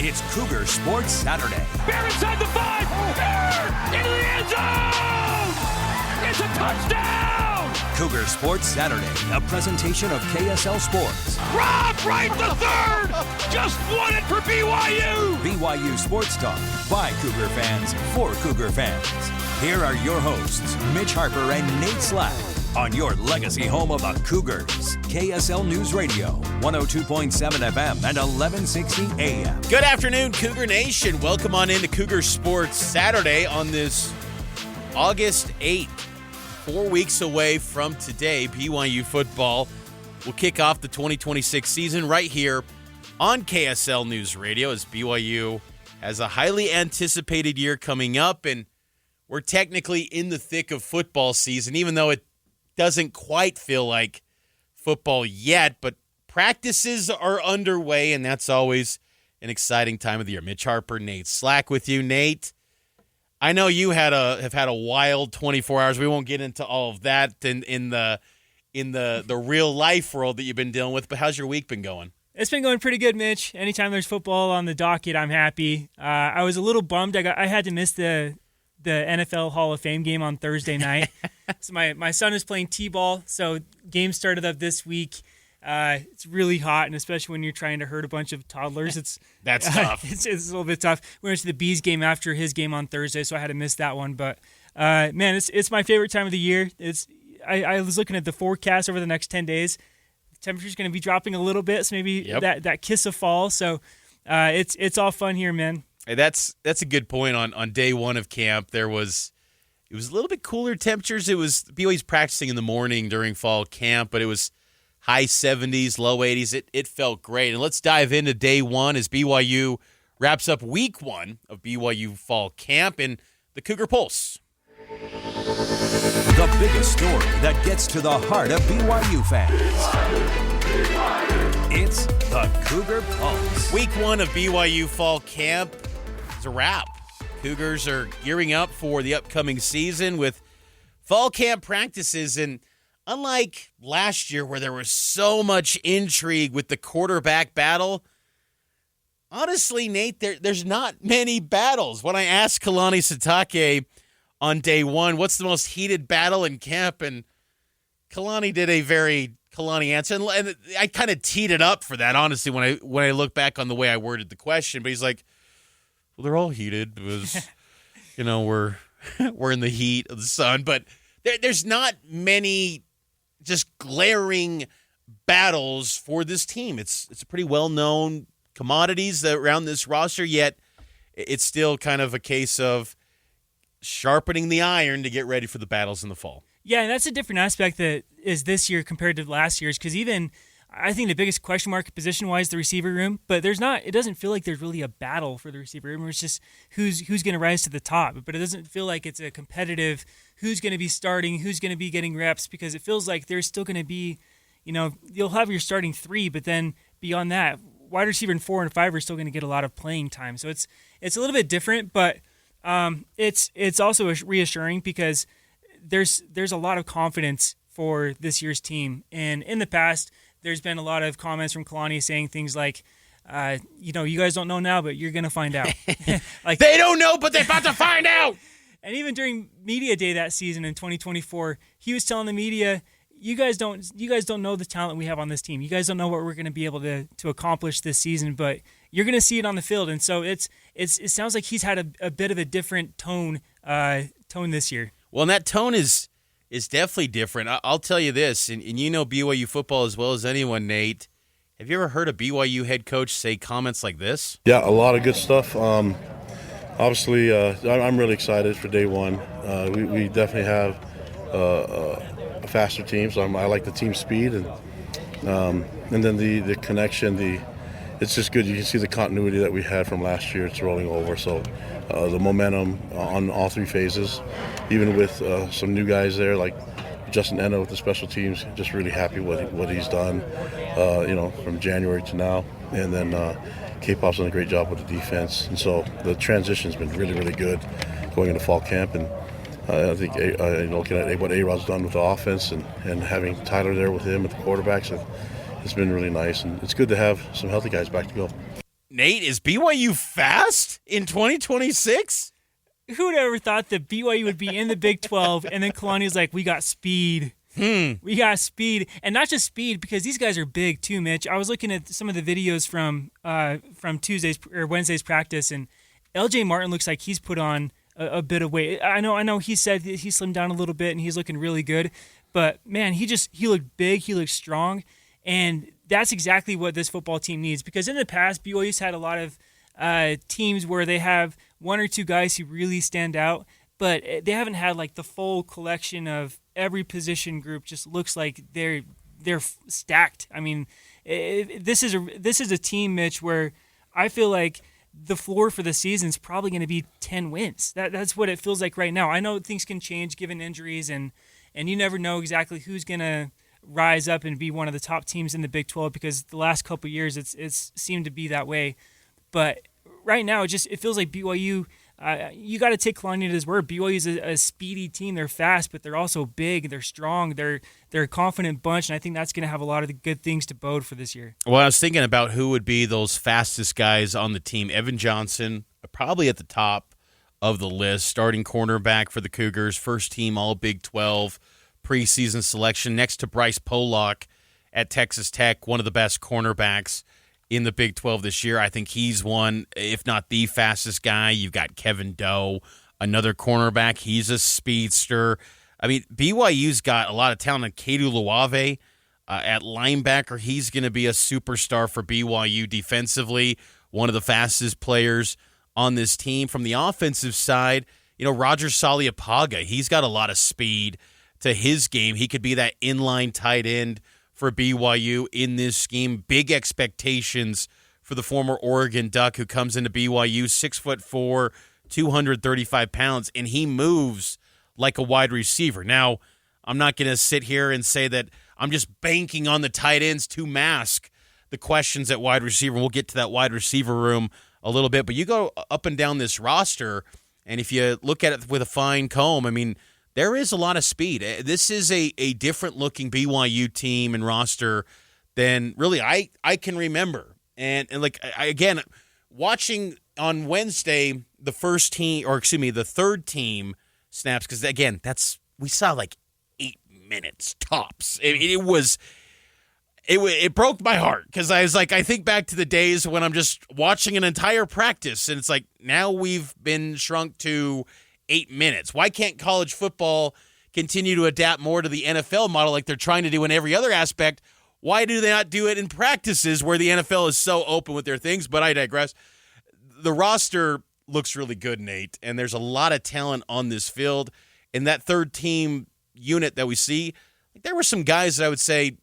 It's Cougar Sports Saturday. Bear inside the 5. Bear into the end zone. It's a touchdown. Cougar Sports Saturday, a presentation of KSL Sports. Rob right to third. Just won it for BYU. BYU Sports Talk by Cougar fans for Cougar fans. Here are your hosts, Mitch Harper and Nate Slack, on your legacy home of the Cougars. KSL News Radio, 102.7 FM and 1160 AM. Good afternoon, Cougar Nation. Welcome on into Cougar Sports Saturday on this August 8th. 4 weeks away from today, BYU football will kick off the 2026 season right here on KSL News Radio as BYU has a highly anticipated year coming up, and we're technically in the thick of football season, even though it doesn't quite feel like football yet, but practices are underway, and that's always an exciting time of the year. Mitch Harper, Nate Slack with you. Nate, I know you have had a wild 24 hours. We won't get into all of that in the real life world that you've been dealing with, but how's your week been going? It's been going pretty good, Mitch. Anytime there's football on the docket, I'm happy. I was a little bummed. I had to miss the NFL Hall of Fame game on Thursday night. So my son is playing T-ball, so game started up this week. It's really hot, and especially when you're trying to herd a bunch of toddlers, That's tough. It's a little bit tough. We went to the Bees game after his game on Thursday, so I had to miss that one. But man, it's my favorite time of the year. I was looking at the forecast over the next 10 days. The temperature's going to be dropping a little bit, so maybe that kiss of fall. So it's all fun here, man. Hey, that's a good point. On day one of camp, it was a little bit cooler temperatures. It was BYU's practicing in the morning during fall camp, but it was high 70s, low 80s. It felt great. And let's dive into day one as BYU wraps up week one of BYU fall camp in the Cougar Pulse. The biggest story that gets to the heart of BYU fans. It's the Cougar Pulse. Week one of BYU fall camp is a wrap. Cougars are gearing up for the upcoming season with fall camp practices, and unlike last year where there was so much intrigue with the quarterback battle, honestly, Nate, there's not many battles. When I asked Kalani Sitake on day one, what's the most heated battle in camp, and Kalani did a very Kalani answer, and I kind of teed it up for that, honestly, when I look back on the way I worded the question. But he's like, well, they're all heated. It was, we're in the heat of the sun, but there's not many just glaring battles for this team. It's a pretty well-known commodities around this roster, yet it's still kind of a case of sharpening the iron to get ready for the battles in the fall. Yeah, and that's a different aspect that is this year compared to last year's, because even I think the biggest question mark position-wise the receiver room, but it doesn't feel like there's really a battle for the receiver room. It's just who's going to rise to the top, but it doesn't feel like it's a competitive who's going to be starting, who's going to be getting reps, because it feels like there's still going to be, you'll have your starting three, but then beyond that, wide receiver in 4 and 5 are still going to get a lot of playing time. So it's a little bit different, but it's also reassuring because there's a lot of confidence for this year's team. And in the past, there's been a lot of comments from Kalani saying things like, you guys don't know now, but you're going to find out. Like, they don't know, but they're about to find out. And even during media day that season in 2024, he was telling the media, you guys don't know the talent we have on this team. You guys don't know what we're going to be able to accomplish this season, but you're going to see it on the field. And so it sounds like he's had a bit of a different tone this year. Well, and that tone is definitely different. I'll tell you this, and you know BYU football as well as anyone, Nate. Have you ever heard a BYU head coach say comments like this? Yeah, a lot of good stuff. Obviously, I'm really excited for day one. We definitely have a faster team, so I like the team speed, and then the connection. It's just good. You can see the continuity that we had from last year. It's rolling over. So the momentum on all three phases, even with some new guys there like Justin Enna with the special teams, just really happy what he's done, from January to now. And then K-Pop's done a great job with the defense. And so the transition's been really, really good going into fall camp. And I think looking at what A-Rod's done with the offense and having Tyler there with him at the quarterbacks, it's been really nice. And it's good to have some healthy guys back to go. Nate, is BYU fast in 2026? Who would ever thought that BYU would be in the Big 12 and then Kalani's like, we got speed. We got speed. And not just speed, because these guys are big too, Mitch. I was looking at some of the videos from Tuesday's or Wednesday's practice, and LJ Martin looks like he's put on a bit of weight. I know he said that he slimmed down a little bit and he's looking really good. But, man, he looked big, he looked strong, and that's exactly what this football team needs. Because in the past, BYU's had a lot of teams where they have one or two guys who really stand out, but they haven't had like the full collection of every position group. Just looks like they're stacked. I mean, this is a team, Mitch, where I feel like the floor for the season is probably going to be 10 wins. That's what it feels like right now. I know things can change given injuries, and you never know exactly who's going to rise up and be one of the top teams in the Big 12, because the last couple of years it's seemed to be that way. But right now, it feels like BYU, you got to take Kalani at his word. BYU is a speedy team. They're fast, but they're also big. They're strong. They're a confident bunch, and I think that's going to have a lot of the good things to bode for this year. Well, I was thinking about who would be those fastest guys on the team. Evan Johnson, probably at the top of the list, starting cornerback for the Cougars, first team All Big 12 preseason selection, next to Bryce Pollock at Texas Tech, one of the best cornerbacks in the Big 12 this year. I think he's one, if not the fastest guy. You've got Kevin Doe, another cornerback. He's a speedster. I mean, BYU's got a lot of talent. Kedu Luave at linebacker, he's going to be a superstar for BYU defensively, one of the fastest players on this team. From the offensive side, Roger Saliapaga, he's got a lot of speed to his game. He could be that inline tight end for BYU in this scheme. Big expectations for the former Oregon Duck who comes into BYU, 6'4", 235 pounds, and he moves like a wide receiver. Now, I'm not going to sit here and say that I'm just banking on the tight ends to mask the questions at wide receiver. We'll get to that wide receiver room a little bit, but you go up and down this roster, and if you look at it with a fine comb, I mean, there is a lot of speed. This is a different-looking BYU team and roster than really I can remember. And again, watching on Wednesday the third team snaps, because, again, we saw like 8 minutes tops. It broke my heart, because I was like, I think back to the days when I'm just watching an entire practice, and it's like now we've been shrunk to 8 minutes. Why can't college football continue to adapt more to the NFL model like they're trying to do in every other aspect? Why do they not do it in practices where the NFL is so open with their things? But I digress. The roster looks really good, Nate, and there's a lot of talent on this field. In that third team unit that we see, there were some guys that I would say,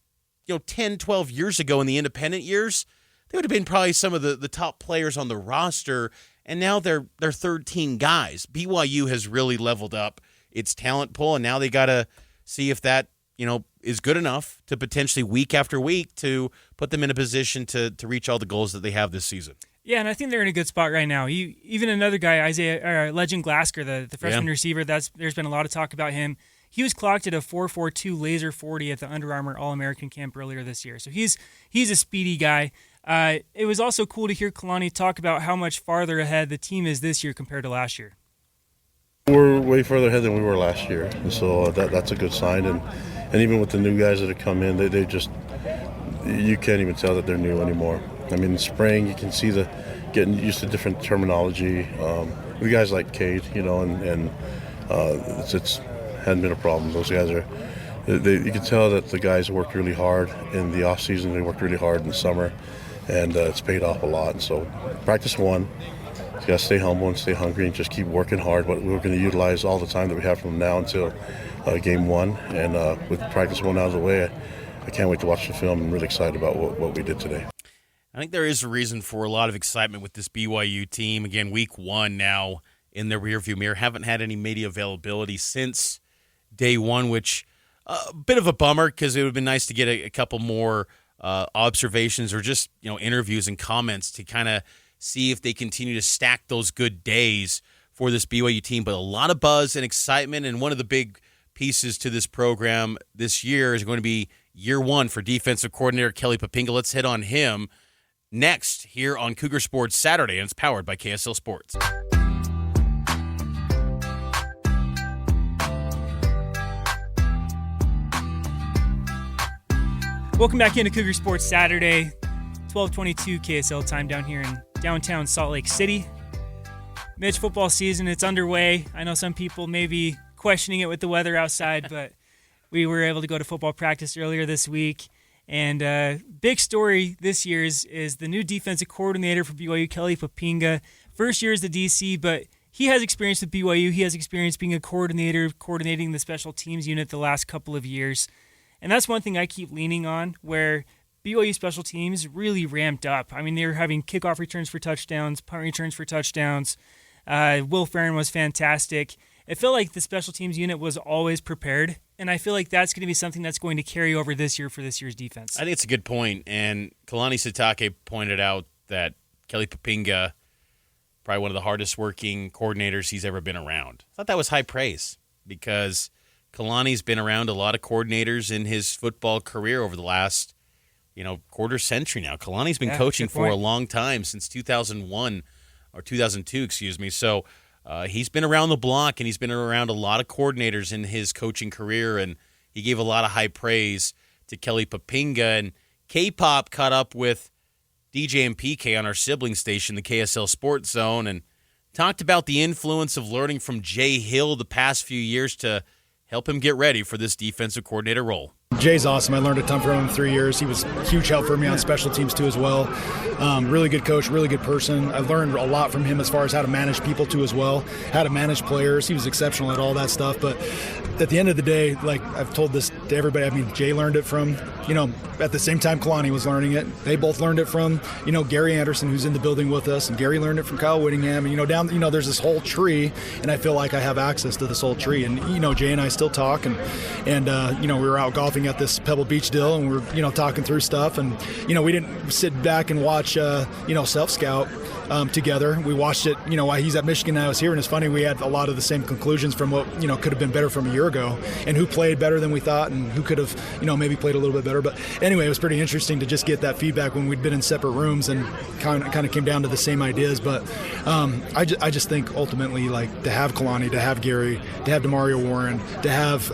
10, 12 years ago in the independent years, they would have been probably some of the top players on the roster, and now they're third team guys. BYU has really leveled up its talent pool, and now they got to see if that is good enough to potentially week after week to put them in a position to reach all the goals that they have this season. Yeah, and I think they're in a good spot right now. Even another guy, Legend Glasker, the freshman receiver, there's been a lot of talk about him. He was clocked at a 4.42 laser 40 at the Under Armour All-American Camp earlier this year. So he's a speedy guy. It was also cool to hear Kalani talk about how much farther ahead the team is this year compared to last year. We're way further ahead than we were last year, and so that's a good sign. And even with the new guys that have come in, they just, you can't even tell that they're new anymore. I mean, in spring, you can see getting used to different terminology. With guys like Cade, and it's hadn't been a problem. Those guys you can tell that the guys worked really hard in the off season. They worked really hard in the summer, and it's paid off a lot. And so practice one. You got to stay humble and stay hungry and just keep working hard. But we're going to utilize all the time that we have from now until game one. And with practice one out of the way, I can't wait to watch the film. I'm really excited about what we did today. I think there is a reason for a lot of excitement with this BYU team. Again, week one now in the rearview mirror. Haven't had any media availability since day one, which a bit of a bummer, because it would have been nice to get a couple more observations or just interviews and comments to kind of see if they continue to stack those good days for this BYU team. But a lot of buzz and excitement, and one of the big pieces to this program this year is going to be year one for defensive coordinator Kelly Papinga. Let's hit on him. next here on Cougar Sports Saturday, and it's powered by KSL Sports. Welcome back into Cougar Sports Saturday, 12:22 KSL time down here in downtown Salt Lake City. Mitch, football season, it's underway. I know some people may be questioning it with the weather outside, but we were able to go to football practice earlier this week. And big story this year is the new defensive coordinator for BYU, Kelly Papinga. First year as the DC, but he has experience with BYU. He has experience being a coordinator, coordinating the special teams unit the last couple of years. And that's one thing I keep leaning on, where BYU special teams really ramped up. I mean, they were having kickoff returns for touchdowns, punt returns for touchdowns. Will Farron was fantastic. It felt like the special teams unit was always prepared, and I feel like that's going to be something that's going to carry over this year for this year's defense. I think it's a good point, and Kalani Sitake pointed out that Kelly Papinga, probably one of the hardest working coordinators he's ever been around. I thought that was high praise because Kalani's been around a lot of coordinators in his football career over the last, quarter century now. Kalani's been coaching for a long time, since 2001 or 2002, excuse me. So he's been around the block, and he's been around a lot of coordinators in his coaching career, and he gave a lot of high praise to Kelly Papinga. And K-Pop caught up with DJ and PK on our sibling station, the KSL Sports Zone, and talked about the influence of learning from Jay Hill the past few years to help him get ready for this defensive coordinator role. Jay's awesome. I learned a ton from him in 3 years. He was a huge help for me on special teams too as well. Really good coach, really good person. I learned a lot from him as far as how to manage people too as well, how to manage players. He was exceptional at all that stuff. But at the end of the day, like I've told this to everybody, I mean, Jay learned it from, at the same time Kalani was learning it. They both learned it from, Gary Anderson, who's in the building with us, and Gary learned it from Kyle Whittingham. And, there's this whole tree, and I feel like I have access to this whole tree. And, Jay and I still talk, and we were out golfing at this Pebble Beach deal, and we're talking through stuff, and we didn't sit back and watch Self Scout together. We watched it while he's at Michigan and I was here, and it's funny, we had a lot of the same conclusions from what could have been better from a year ago, and who played better than we thought, and who could have maybe played a little bit better. But anyway, it was pretty interesting to just get that feedback when we'd been in separate rooms and kind of came down to the same ideas. But I just think ultimately, like, to have Kalani, to have Gary, to have DeMario Warren, to have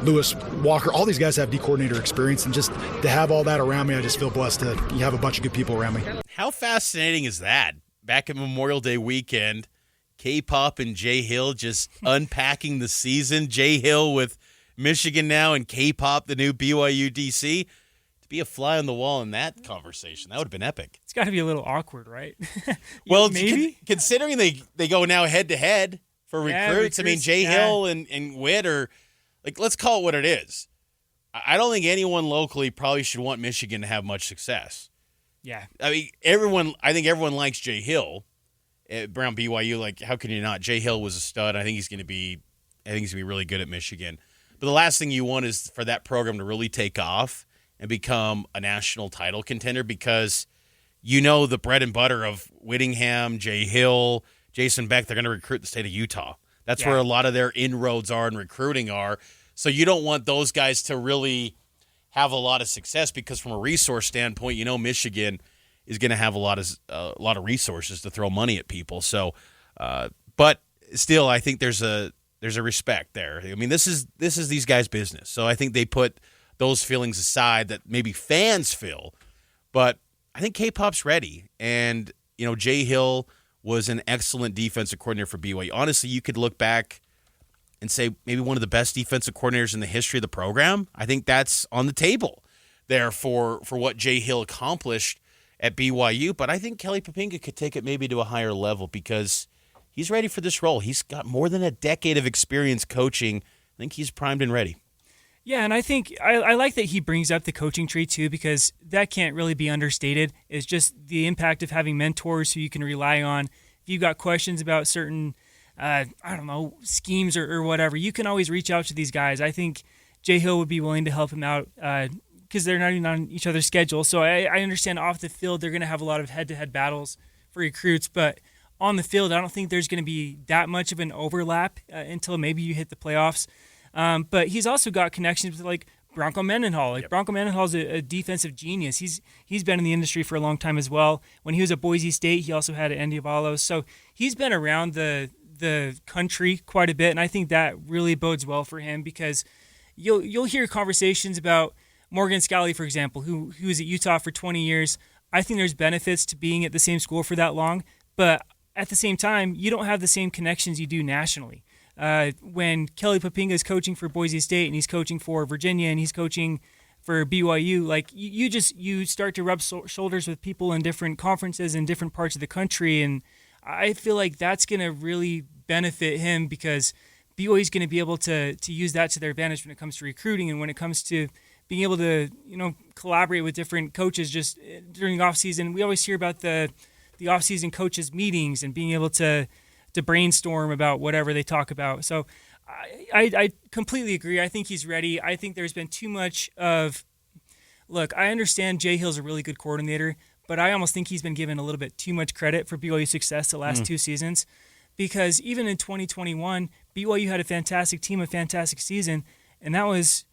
Lewis Walker, all these guys have D-coordinator experience, and just to have all that around me, I just feel blessed to have a bunch of good people around me. How fascinating is that? Back at Memorial Day weekend, K-Pop and Jay Hill just unpacking the season. Jay Hill with Michigan now, and K-Pop, the new BYU DC. To be a fly on the wall in that conversation, that would have been epic. It's got to be a little awkward, right? Well, maybe considering they go now head-to-head for recruits. I mean, Jay Hill and Witt are, like, let's call it what it is. I don't think anyone locally probably should want Michigan to have much success. Yeah. I mean, I think everyone likes Jay Hill around BYU. Like, how can you not? Jay Hill was a stud. I think he's going to be really good at Michigan. But the last thing you want is for that program to really take off and become a national title contender, because the bread and butter of Whittingham, Jay Hill, Jason Beck, they're going to recruit the state of Utah. That's where a lot of their inroads are and recruiting are. So you don't want those guys to really have a lot of success, because from a resource standpoint, Michigan is going to have a lot of resources to throw money at people. So, but still, I think there's a respect there. I mean, this is these guys' business. So I think they put those feelings aside that maybe fans feel. But I think K-Pop's ready, and Jay Hill was an excellent defensive coordinator for BYU. Honestly, you could look back and say maybe one of the best defensive coordinators in the history of the program. I think that's on the table there for what Jay Hill accomplished at BYU. But I think Kelly Papinga could take it maybe to a higher level, because he's ready for this role. He's got more than a decade of experience coaching. I think he's primed and ready. Yeah, and I think I like that he brings up the coaching tree too, because that can't really be understated. It's just the impact of having mentors who you can rely on. If you've got questions about certain schemes or whatever, you can always reach out to these guys. I think Jay Hill would be willing to help him out because they're not even on each other's schedule. So I understand off the field they're going to have a lot of head-to-head battles for recruits, but on the field I don't think there's going to be that much of an overlap until maybe you hit the playoffs. But he's also got connections with, like, Bronco Mendenhall. Like Bronco Mendenhall's a defensive genius. He's been in the industry for a long time as well. When he was at Boise State, he also had at Andy Avalos. So he's been around the country quite a bit, and I think that really bodes well for him because you'll hear conversations about Morgan Scalley, for example, who was at Utah for 20 years. I think there's benefits to being at the same school for that long, but at the same time, you don't have the same connections you do nationally. When Kelly Poppinga is coaching for Boise State and he's coaching for Virginia and he's coaching for BYU, like you start to rub shoulders with people in different conferences in different parts of the country, and I feel like that's going to really benefit him because BYU is going to be able to use that to their advantage when it comes to recruiting and when it comes to being able to collaborate with different coaches just during the off season. We always hear about the off-season coaches meetings and being able to brainstorm about whatever they talk about. So I completely agree. I think he's ready. I think there's been too much of – look, I understand Jay Hill's a really good coordinator, but I almost think he's been given a little bit too much credit for BYU's success the last 2 seasons because even in 2021, BYU had a fantastic team, a fantastic season, and that was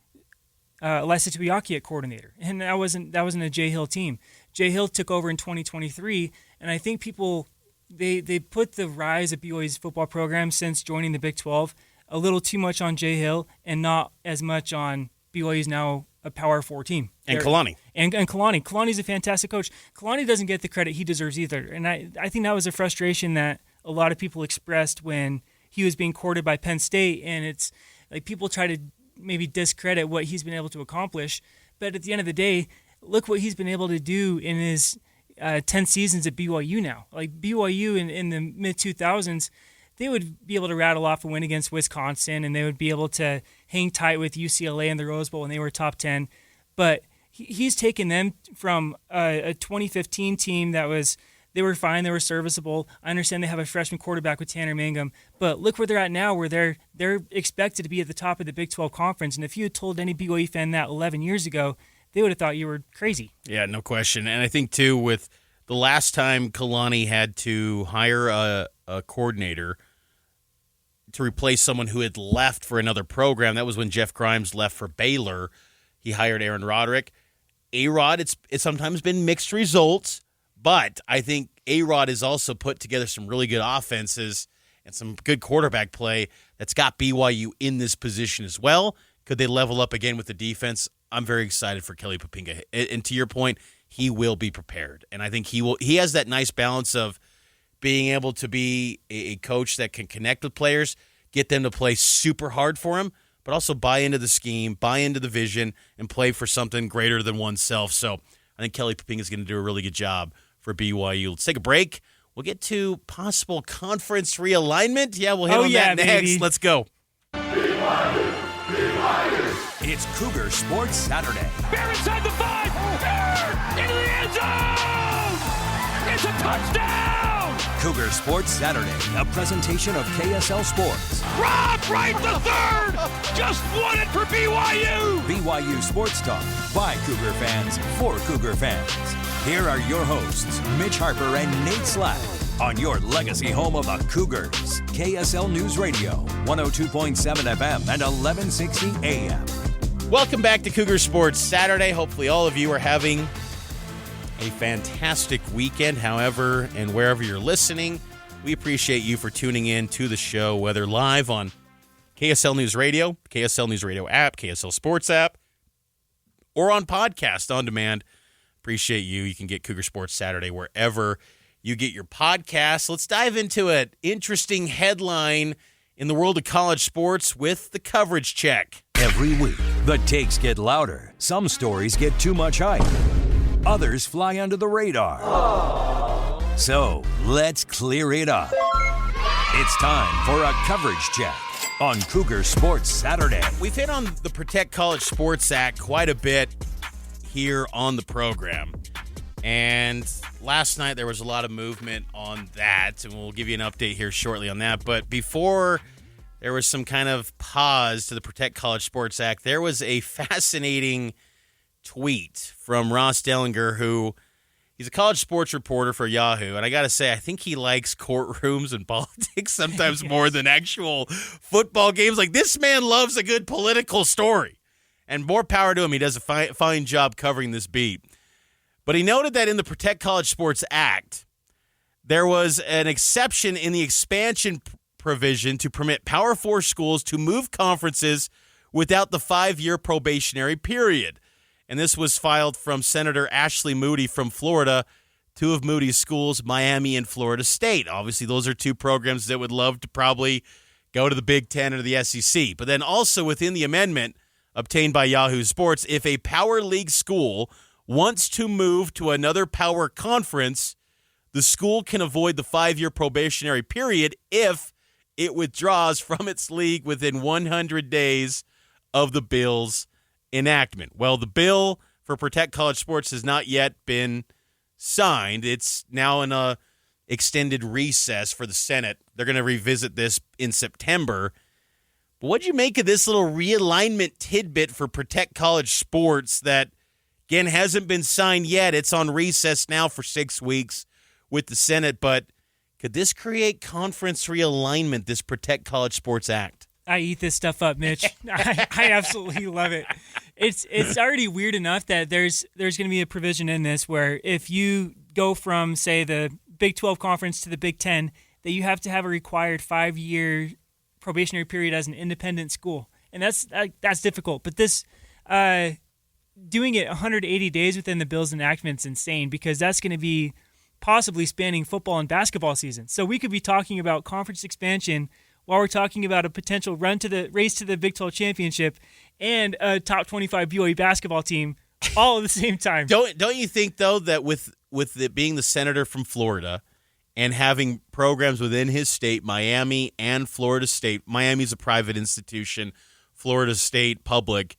Alessa Tuiaki at coordinator. And that wasn't a Jay Hill team. Jay Hill took over in 2023, and I think people they put the rise of BYU's football program since joining the Big 12 a little too much on Jay Hill and not as much on BYU's now a Power 4 team. And Kalani. And Kalani. Kalani's a fantastic coach. Kalani doesn't get the credit he deserves either. And I think that was a frustration that a lot of people expressed when he was being courted by Penn State, and it's like people try to maybe discredit what he's been able to accomplish. But at the end of the day, look what he's been able to do in his 10 seasons at BYU now. Like BYU in the mid-2000s, they would be able to rattle off a win against Wisconsin, and they would be able to hang tight with UCLA in the Rose Bowl when they were top 10. But he's taken them from a 2015 team that they were fine, they were serviceable. I understand they have a freshman quarterback with Tanner Mangum, but look where they're at now, where they're expected to be at the top of the Big 12 Conference. And if you had told any BYU fan that 11 years ago, they would have thought you were crazy. Yeah, no question. And I think, too, with the last time Kalani had to hire a coordinator to replace someone who had left for another program, that was when Jeff Grimes left for Baylor. He hired Aaron Roderick. A-Rod, it's sometimes been mixed results, but I think A-Rod has also put together some really good offenses and some good quarterback play that's got BYU in this position as well. Could they level up again with the defense? I'm very excited for Kelly Poppinga. And to your point, he will be prepared. And I think he has that nice balance of being able to be a coach that can connect with players, get them to play super hard for him, but also buy into the scheme, buy into the vision, and play for something greater than oneself. So I think Kelly Poppinga is going to do a really good job for BYU. Let's take a break. We'll get to possible conference realignment. Yeah, we'll hit on that next. Baby. Let's go. It's Cougar Sports Saturday. Bear inside the 5. Bear into the end zone. It's a touchdown. Cougar Sports Saturday, a presentation of KSL Sports. Rob Wright the third. Just won it for BYU. BYU Sports Talk by Cougar fans for Cougar fans. Here are your hosts, Mitch Harper and Nate Slack, on your legacy home of the Cougars. KSL News Radio, 102.7 FM and 1160 AM. Welcome back to Cougar Sports Saturday. Hopefully all of you are having a fantastic weekend, however and wherever you're listening. We appreciate you for tuning in to the show, whether live on KSL News Radio, KSL News Radio app, KSL Sports app, or on podcast on demand. Appreciate you. You can get Cougar Sports Saturday wherever you get your podcasts. Let's dive into an interesting headline in the world of college sports with the coverage check. Every week, the takes get louder. Some stories get too much hype. Others fly under the radar. So, let's clear it up. It's time for a coverage check on Cougar Sports Saturday. We've hit on the Protect College Sports Act quite a bit here on the program. And last night there was a lot of movement on that, and we'll give you an update here shortly on that. But before there was some kind of pause to the Protect College Sports Act, there was a fascinating tweet from Ross Dellinger, who he's a college sports reporter for Yahoo. And I got to say, I think he likes courtrooms and politics sometimes more than actual football games. Like, this man loves a good political story. And more power to him. He does a fine job covering this beat. But he noted that in the Protect College Sports Act, there was an exception in the expansion provision to permit Power 4 schools to move conferences without the 5-year probationary period. And this was filed from Senator Ashley Moody from Florida, two of Moody's schools, Miami and Florida State. Obviously, those are two programs that would love to probably go to the Big Ten or the SEC. But then also within the amendment obtained by Yahoo Sports, if a Power League school wants to move to another Power Conference, the school can avoid the 5-year probationary period if it withdraws from its league within 100 days of the bill's enactment. Well, the bill for Protect College Sports has not yet been signed. It's now in a extended recess for the Senate. They're going to revisit this in September. But what'd you make of this little realignment tidbit for Protect College Sports that, again, hasn't been signed yet? It's on recess now for 6 weeks with the Senate, but could this create conference realignment, this Protect College Sports Act? I eat this stuff up, Mitch. I absolutely love it. It's already weird enough that there's going to be a provision in this where if you go from, say, the Big 12 conference to the Big 10, that you have to have a required 5-year probationary period as an independent school, and that's difficult. But this doing it 180 days within the bill's enactment is insane because that's going to be possibly spanning football and basketball season. So we could be talking about conference expansion while we're talking about a potential race to the Big 12 championship and a top 25 BYU basketball team all at the same time. Don't you think, though, that with it being the senator from Florida and having programs within his state, Miami and Florida State, Miami's a private institution, Florida State public,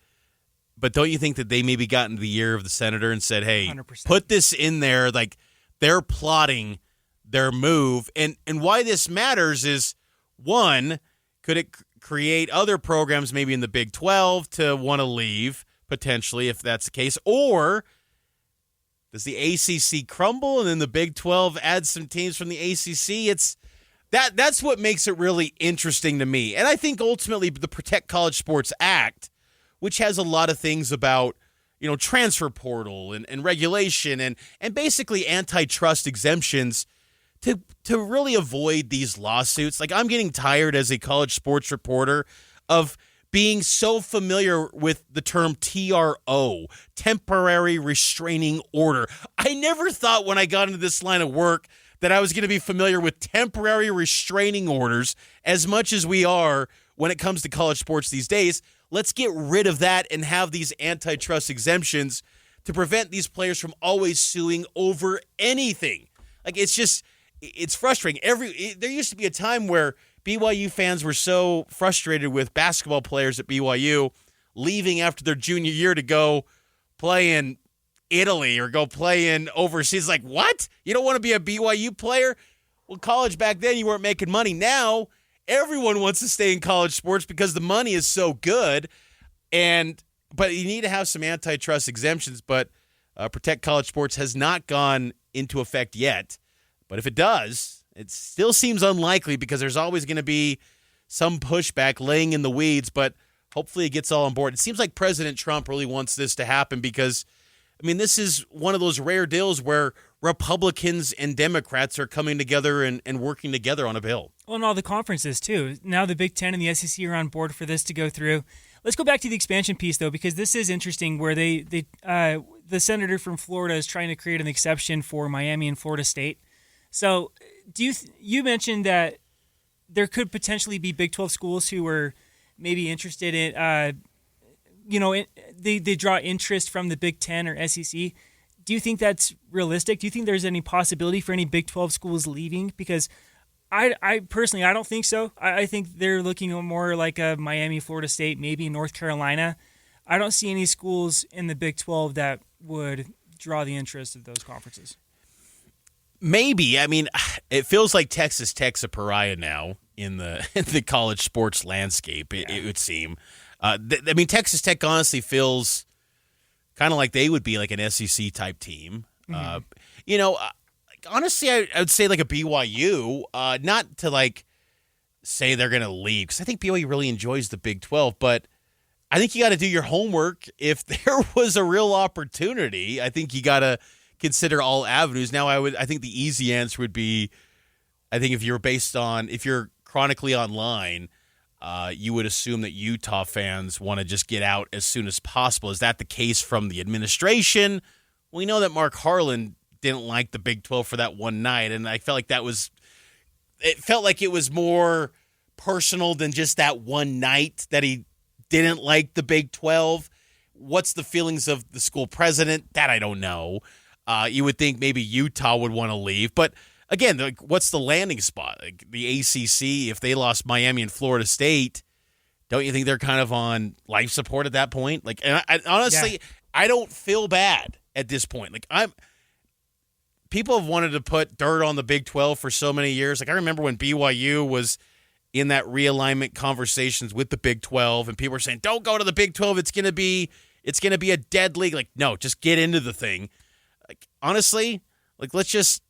but don't you think that they maybe got into the ear of the senator and said, hey, 100%. Put this in there, like they're plotting their move. And why this matters is, one, could it create other programs maybe in the Big 12 to want to leave, potentially, if that's the case? Or does the ACC crumble and then the Big 12 adds some teams from the ACC? That's what makes it really interesting to me. And I think ultimately the Protect College Sports Act, which has a lot of things about, transfer portal and regulation and basically antitrust exemptions to really avoid these lawsuits. Like, I'm getting tired as a college sports reporter of being so familiar with the term TRO, temporary restraining order. I never thought when I got into this line of work that I was going to be familiar with temporary restraining orders as much as we are when it comes to college sports these days. Let's get rid of that and have these antitrust exemptions to prevent these players from always suing over anything. Like, it's frustrating. There used to be a time where BYU fans were so frustrated with basketball players at BYU leaving after their junior year to go play in Italy or go play in overseas. Like, what? You don't want to be a BYU player? Well, college back then, you weren't making money. Now, everyone wants to stay in college sports because the money is so good. But you need to have some antitrust exemptions. But Protect College Sports has not gone into effect yet. But if it does, it still seems unlikely because there's always going to be some pushback laying in the weeds, but hopefully it gets all on board. It seems like President Trump really wants this to happen because, this is one of those rare deals where Republicans and Democrats are coming together and working together on a bill. Well, and all the conferences, too. Now the Big Ten and the SEC are on board for this to go through. Let's go back to the expansion piece, though, because this is interesting where the senator from Florida is trying to create an exception for Miami and Florida State. So, you mentioned that there could potentially be Big 12 schools who were maybe interested in, they draw interest from the Big 10 or SEC. Do you think that's realistic? Do you think there's any possibility for any Big 12 schools leaving? Because I personally, I don't think so. I think they're looking more like a Miami, Florida State, maybe North Carolina. I don't see any schools in the Big 12 that would draw the interest of those conferences. Maybe. It feels like Texas Tech's a pariah now in the college sports landscape, it would seem. Texas Tech honestly feels kind of like they would be like an SEC-type team. Mm-hmm. Honestly, I would say like a BYU, not to like say they're going to leave, because I think BYU really enjoys the Big 12, but I think you got to do your homework. If there was a real opportunity, I think you got to consider all avenues. Now, I think the easy answer would be, I think if you're chronically online, you would assume that Utah fans want to just get out as soon as possible. Is that the case from the administration? We know that Mark Harlan didn't like the Big 12 for that one night, and I felt like it felt like it was more personal than just that one night that he didn't like the Big 12. What's the feelings of the school president? That I don't know. You would think maybe Utah would want to leave. But again, what's the landing spot? Like the ACC, if they lost Miami and Florida State, don't you think they're kind of on life support at that point? Like, and honestly, I don't feel bad at this point. Like people have wanted to put dirt on the Big 12 for so many years. Like I remember when BYU was in that realignment conversations with the Big 12, and people were saying, "Don't go to the Big 12. It's gonna be a dead league." Like, no, just get into the thing. Like, honestly, like let's just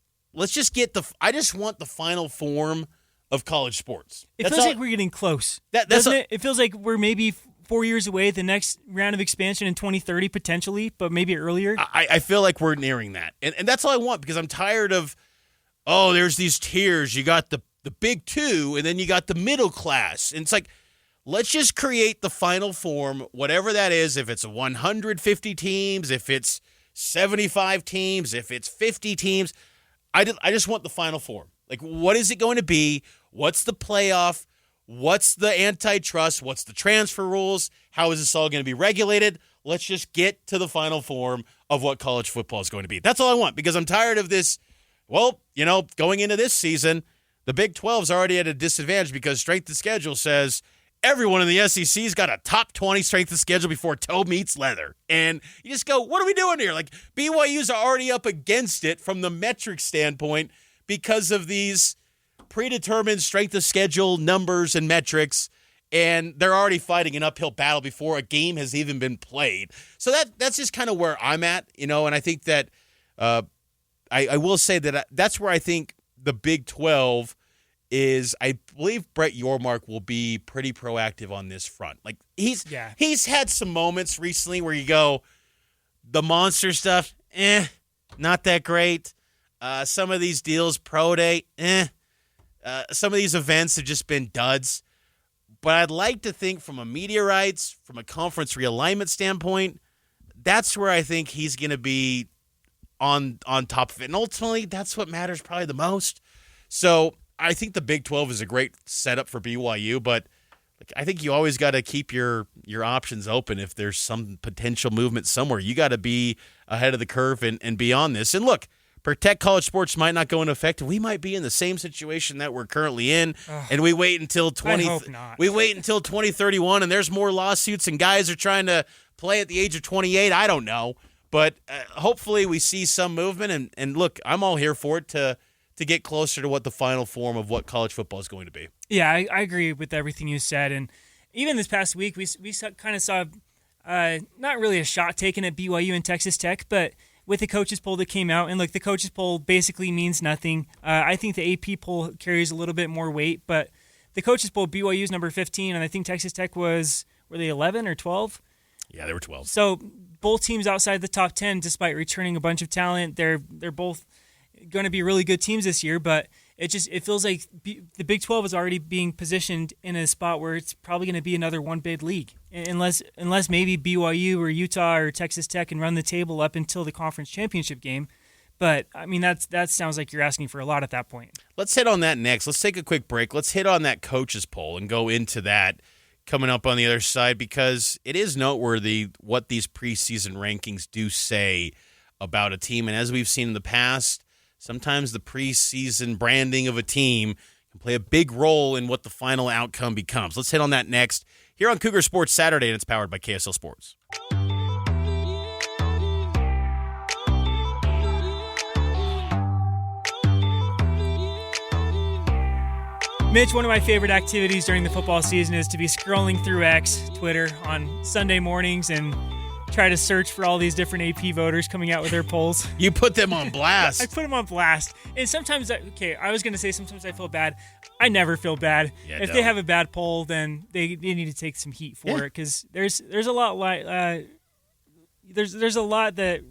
get I just want the final form of college sports. It feels like we're getting close, doesn't it? It feels like we're maybe 4 years away. The next round of expansion in 2030 potentially, but maybe earlier. I feel like we're nearing that, and that's all I want because I'm tired of. Oh, there's these tiers. You got the Big Two, and then you got the middle class. And it's like, let's just create the final form, whatever that is, if it's 150 teams, if it's 75 teams, if it's 50 teams. I just want the final form. Like, what is it going to be? What's the playoff? What's the antitrust? What's the transfer rules? How is this all going to be regulated? Let's just get to the final form of what college football is going to be. That's all I want because I'm tired of this. Well, going into this season, the Big 12's already at a disadvantage because strength of schedule says everyone in the SEC's got a top 20 strength of schedule before toe meets leather. And you just go, what are we doing here? Like, BYU's already up against it from the metric standpoint because of these predetermined strength of schedule numbers and metrics, and they're already fighting an uphill battle before a game has even been played. So that's just kind of where I'm at, and I think that I will say that that's where I think the Big 12 is. I believe Brett Yormark will be pretty proactive on this front. Like he's had some moments recently where you go, the monster stuff, not that great. Some of these deals, pro day, some of these events have just been duds. But I'd like to think from a media rights, from a conference realignment standpoint, that's where I think he's going to be on top of it. And ultimately, that's what matters probably the most. So I think the Big 12 is a great setup for BYU, but I think you always got to keep your options open if there's some potential movement somewhere. You got to be ahead of the curve and be on this. And look, Protect College Sports might not go into effect. We might be in the same situation that we're currently in, and we wait until 2031, and there's more lawsuits, and guys are trying to play at the age of 28. I don't know, but hopefully we see some movement. And look, I'm all here for it to get closer to what the final form of what college football is going to be. Yeah, I agree with everything you said, and even this past week we kind of saw not really a shot taken at BYU and Texas Tech, but with the coaches poll that came out, and look, the coaches poll basically means nothing. I think the AP poll carries a little bit more weight, but the coaches poll, BYU's number 15, and I think Texas Tech were they 11 or 12? Yeah, they were 12. So both teams outside the top 10, despite returning a bunch of talent, they're both going to be really good teams this year, but it feels like the Big 12 is already being positioned in a spot where it's probably going to be another one-bid league, unless maybe BYU or Utah or Texas Tech can run the table up until the conference championship game. But, I mean, that sounds like you're asking for a lot at that point. Let's hit on that next. Let's take a quick break. Let's hit on that coaches poll and go into that coming up on the other side, because it is noteworthy what these preseason rankings do say about a team. And as we've seen in the past, sometimes the preseason branding of a team can play a big role in what the final outcome becomes. Let's hit on that next here on Cougar Sports Saturday, and it's powered by KSL Sports. Mitch, one of my favorite activities during the football season is to be scrolling through X, Twitter, on Sunday mornings and try to search for all these different AP voters coming out with their polls. You put them on I blast. put them on blast. And sometimes, I was going to say sometimes I feel bad. I never feel bad. Yeah, if no. they have a bad poll, then they need to take some heat for it, because there's a lot there's a lot that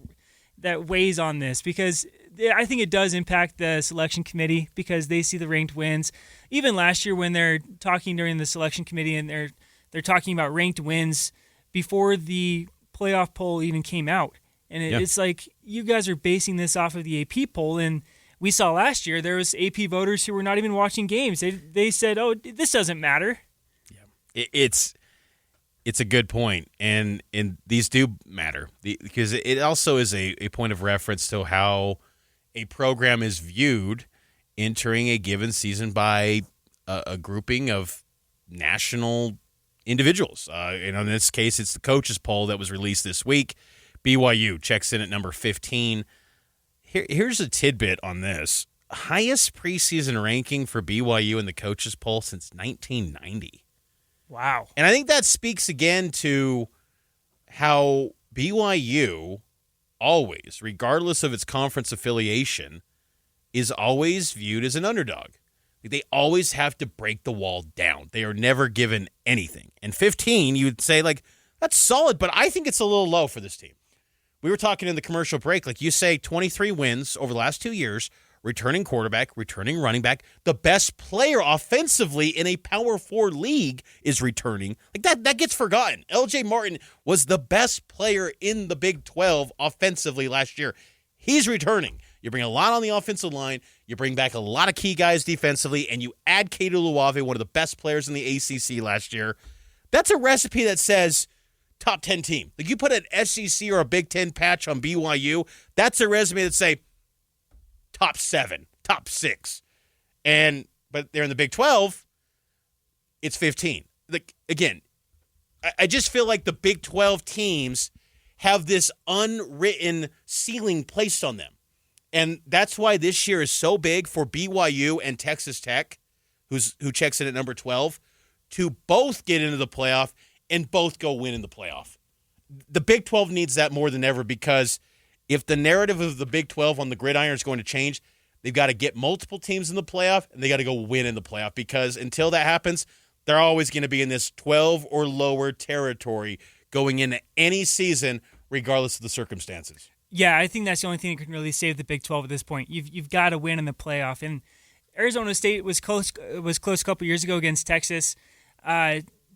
weighs on this, because I think it does impact the selection committee, because they see the ranked wins. Even last year when they're talking during the selection committee and they're talking about ranked wins before the playoff poll even came out. And it's like, you guys are basing this off of the AP poll, and we saw last year there was AP voters who were not even watching games. They said, "Oh, this doesn't matter." Yeah. It's a good point, and these do matter, because it also is a point of reference to how a program is viewed entering a given season by a grouping of national individuals. And in this case, it's the coaches poll that was released this week. BYU checks in at number 15. Here's a tidbit on this. Highest preseason ranking for BYU in the coaches poll since 1990. Wow. And I think that speaks again to how BYU always, regardless of its conference affiliation, is always viewed as an underdog. They always have to break the wall down. They are never given anything. And 15, you would say, like, that's solid, but I think it's a little low for this team. We were talking in the commercial break, like you say, 23 wins over the last 2 years, returning quarterback, returning running back. The best player offensively in a Power 4 league is returning. Like that gets forgotten. LJ Martin was the best player in the Big 12 offensively last year. He's returning. You bring a lot on the offensive line. You bring back a lot of key guys defensively, and you add Kato Luave, one of the best players in the ACC last year. That's a recipe that says top 10 team. Like, you put an SEC or a Big 10 patch on BYU, that's a resume that say top 7, top 6. But they're in the Big 12, it's 15. Like, again, I just feel like the Big 12 teams have this unwritten ceiling placed on them. And that's why this year is so big for BYU and Texas Tech, who checks in at number 12, to both get into the playoff and both go win in the playoff. The Big 12 needs that more than ever, because if the narrative of the Big 12 on the gridiron is going to change, they've got to get multiple teams in the playoff, and they got to go win in the playoff, because until that happens, they're always going to be in this 12 or lower territory going into any season, regardless of the circumstances. Yeah, I think that's the only thing that can really save the Big 12 at this point. You've got to win in the playoff. And Arizona State was close a couple years ago against Texas.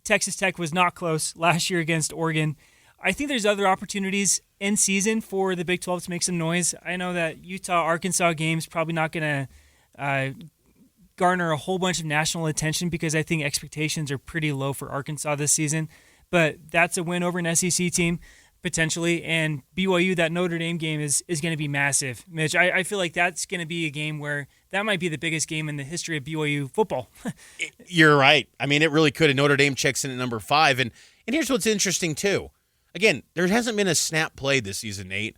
Texas Tech was not close last year against Oregon. I think there's other opportunities in season for the Big 12 to make some noise. I know that Utah-Arkansas game's probably not going to garner a whole bunch of national attention, because I think expectations are pretty low for Arkansas this season. But that's a win over an SEC team, potentially. And BYU, that Notre Dame game is going to be massive. Mitch, I feel like that's going to be a game where that might be the biggest game in the history of BYU football. You're right. I mean, it really could. And Notre Dame checks in at number 5. And here's what's interesting, too. Again, there hasn't been a snap played this season, Nate.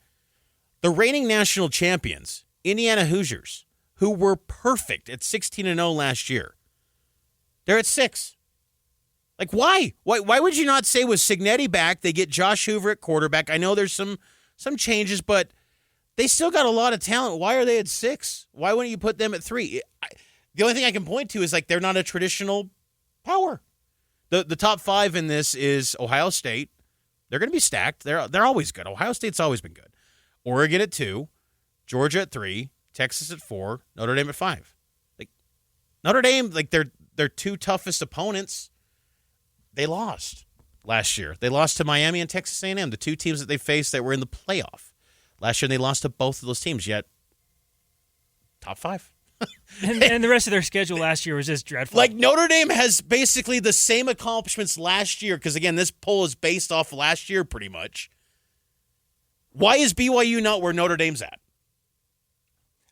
The reigning national champions, Indiana Hoosiers, who were perfect at 16-0 last year, they're at 6. Like, why? Why would you not say, with Cignetti back, they get Josh Hoover at quarterback? I know there's some changes, but they still got a lot of talent. Why are they at 6? Why wouldn't you put them at 3? The only thing I can point to is, like, they're not a traditional power. The top 5 in this is Ohio State. They're going to be stacked. They're always good. Ohio State's always been good. Oregon at 2, Georgia at 3, Texas at 4, Notre Dame at 5. Like, Notre Dame, like, their 2 toughest opponents, they lost last year. They lost to Miami and Texas A&M, the 2 teams that they faced that were in the playoff. Last year, they lost to both of those teams, yet top 5. and the rest of their schedule last year was just dreadful. Like, Notre Dame has basically the same accomplishments last year, because, again, this poll is based off last year pretty much. Why is BYU not where Notre Dame's at?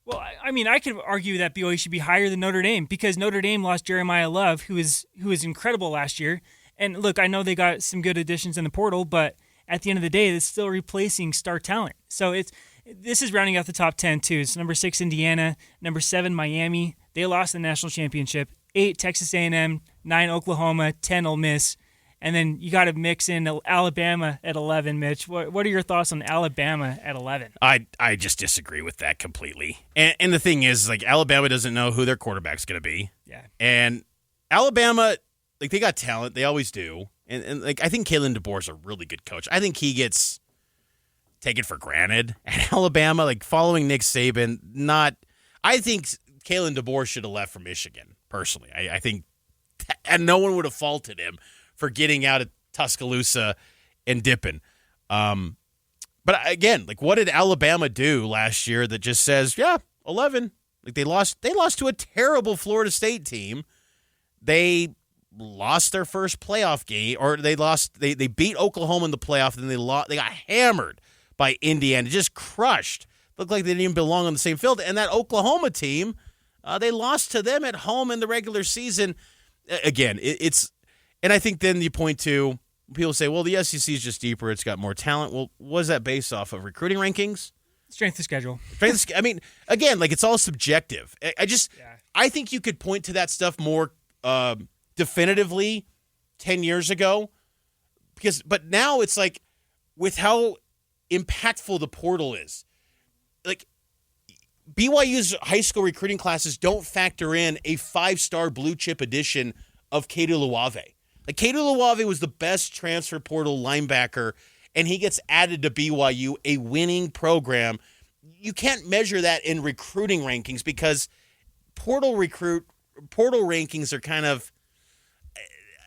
Well, I mean, I could argue that BYU should be higher than Notre Dame, because Notre Dame lost Jeremiah Love, who was incredible last year. And look, I know they got some good additions in the portal, but at the end of the day, it's still replacing star talent. So this is rounding out the top 10 too. It's number 6 Indiana, number 7 Miami. They lost the national championship. 8 Texas A&M, 9 Oklahoma, 10 Ole Miss, And then you got to mix in Alabama at 11, Mitch. What are your thoughts on Alabama at 11? I just disagree with that completely. And the thing is, like, Alabama doesn't know who their quarterback's going to be. Yeah. And Alabama, like, they got talent. They always do. And like, I think Kalen DeBoer's a really good coach. I think he gets taken for granted at Alabama. Like, following Nick Saban, I think Kalen DeBoer should have left for Michigan, personally. I think, and no one would have faulted him for getting out of Tuscaloosa and dipping. But again, like, what did Alabama do last year that just says, yeah, 11? Like, they lost to a terrible Florida State team. They lost their first playoff game, or they beat Oklahoma in the playoff, and then they got hammered by Indiana, just crushed. Looked like they didn't even belong on the same field. And that Oklahoma team, they lost to them at home in the regular season. Again, and I think then you point to, people say, well, the SEC is just deeper. It's got more talent. Well, what is that based off of? Recruiting rankings? Strength of schedule. I mean, again, like, it's all subjective. I think you could point to that stuff more definitively 10 years ago. But now it's like, with how impactful the portal is, like, BYU's high school recruiting classes don't factor in a 5-star blue chip edition of Kedu Luave. Like, Kedu Luave was the best transfer portal linebacker, and he gets added to BYU, a winning program. You can't measure that in recruiting rankings because portal rankings are kind of,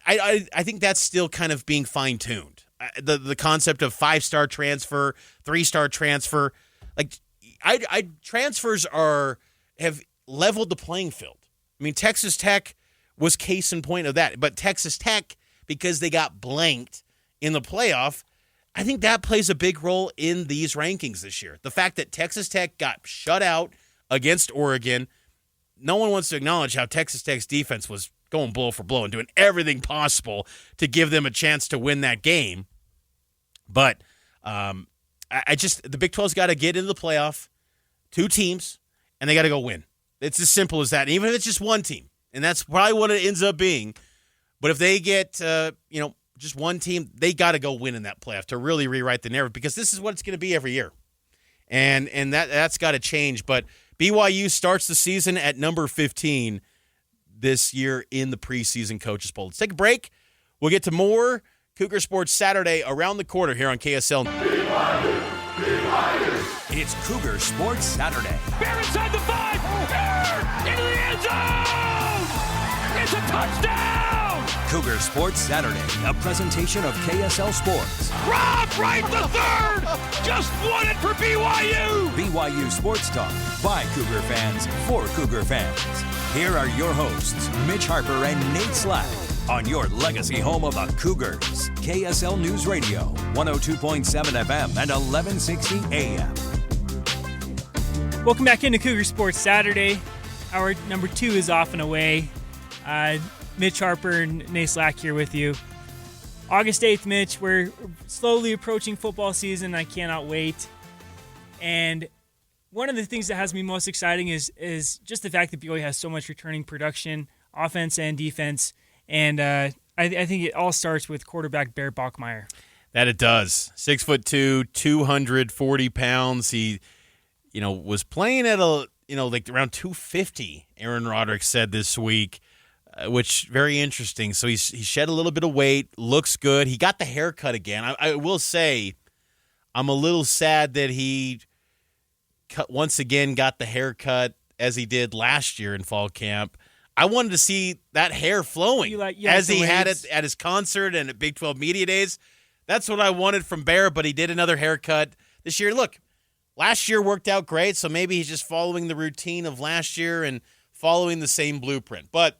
I think that's still kind of being fine-tuned. The concept of 5-star transfer, 3-star transfer, like, transfers have leveled the playing field. I mean, Texas Tech was case in point of that. But Texas Tech, because they got blanked in the playoff, I think that plays a big role in these rankings this year. The fact that Texas Tech got shut out against Oregon, no one wants to acknowledge how Texas Tech's defense was going blow for blow and doing everything possible to give them a chance to win that game. But the Big 12's got to get into the playoff, 2 teams, and they got to go win. It's as simple as that. And even if it's just one team, and that's probably what it ends up being. But if they get, just one team, they got to go win in that playoff to really rewrite the narrative, because this is what it's going to be every year. And that's got to change. But BYU starts the season at number 15 this year in the preseason coaches poll. Let's take a break. We'll get to more Cougar Sports Saturday around the corner here on KSL. It's Cougar Sports Saturday. Bear inside the 5. Bear into the end zone. It's a touchdown. Cougar Sports Saturday, a presentation of KSL Sports. Rob Wright the third just won it for BYU. BYU Sports Talk by Cougar fans for Cougar fans. Here are your hosts, Mitch Harper and Nate Slack, on your legacy home of the Cougars. KSL News Radio, 102.7 FM and 1160 AM. Welcome back into Cougar Sports Saturday. Hour number 2 is off and away. Mitch Harper and Nate Slack here with you. August 8th, Mitch, we're slowly approaching football season. I cannot wait. And one of the things that has me most exciting is just the fact that BYU has so much returning production, offense and defense. And I think it all starts with quarterback Bear Bachmeier. That it does. 6'2", 240 pounds. He, was playing at around 250. Aaron Roderick said this week, which very interesting. So he shed a little bit of weight, looks good. He got the haircut again. I will say, I'm a little sad that he once again got the haircut as he did last year in fall camp. I wanted to see that hair flowing as he had it at his concert and at Big 12 Media Days. That's what I wanted from Bear, but he did another haircut this year. Look, last year worked out great, so maybe he's just following the routine of last year and following the same blueprint. But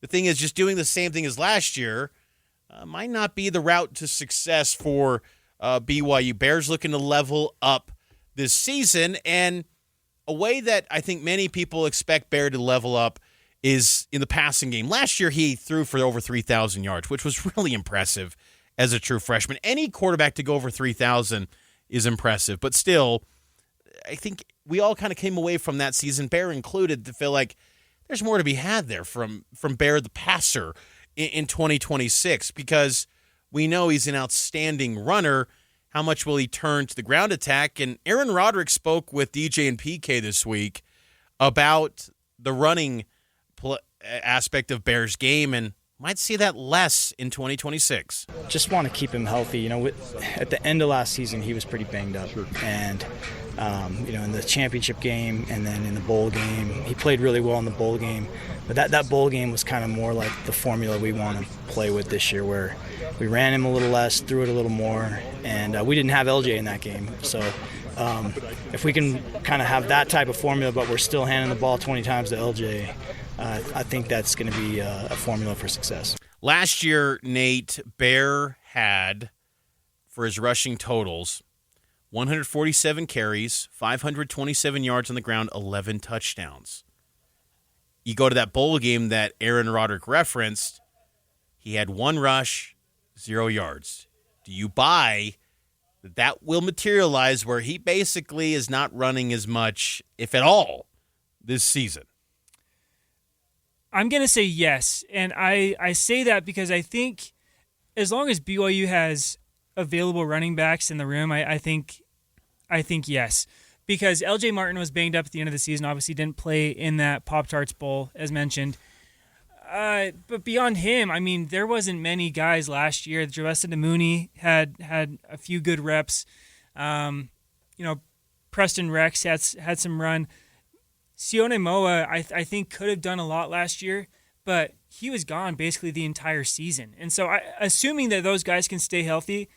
the thing is, just doing the same thing as last year might not be the route to success for BYU. Bears looking to level up this season, and a way that I think many people expect Bear to level up is in the passing game. Last year, he threw for over 3,000 yards, which was really impressive as a true freshman. Any quarterback to go over 3,000 is impressive, but still, I think we all kind of came away from that season, Bear included, to feel like there's more to be had there from Bear the passer in 2026, because we know he's an outstanding runner. How much will he turn to the ground attack? And Aaron Roderick spoke with DJ and PK this week about the running aspect of Bears' game, and might see that less in 2026. Just want to keep him healthy. You know, at the end of last season, he was pretty banged up. And, in the championship game and then in the bowl game, he played really well in the bowl game. But that bowl game was kind of more like the formula we want to play with this year, where we ran him a little less, threw it a little more, and we didn't have LJ in that game. So if we can kind of have that type of formula, but we're still handing the ball 20 times to LJ, I think that's going to be a formula for success. Last year, Nate, Bear had, for his rushing totals, 147 carries, 527 yards on the ground, 11 touchdowns. You go to that bowl game that Aaron Roderick referenced, he had 1 rush, 0 yards. Do you buy that will materialize where he basically is not running as much, if at all, this season? I'm going to say yes, and I say that because I think as long as BYU has available running backs in the room, I think yes. Because LJ Martin was banged up at the end of the season, obviously didn't play in that Pop-Tarts Bowl, as mentioned. But beyond him, I mean, there wasn't many guys last year. Javessa DeMooney had a few good reps. Preston Rex had some run. Sione Moa, I think, could have done a lot last year, but he was gone basically the entire season. And so assuming that those guys can stay healthy,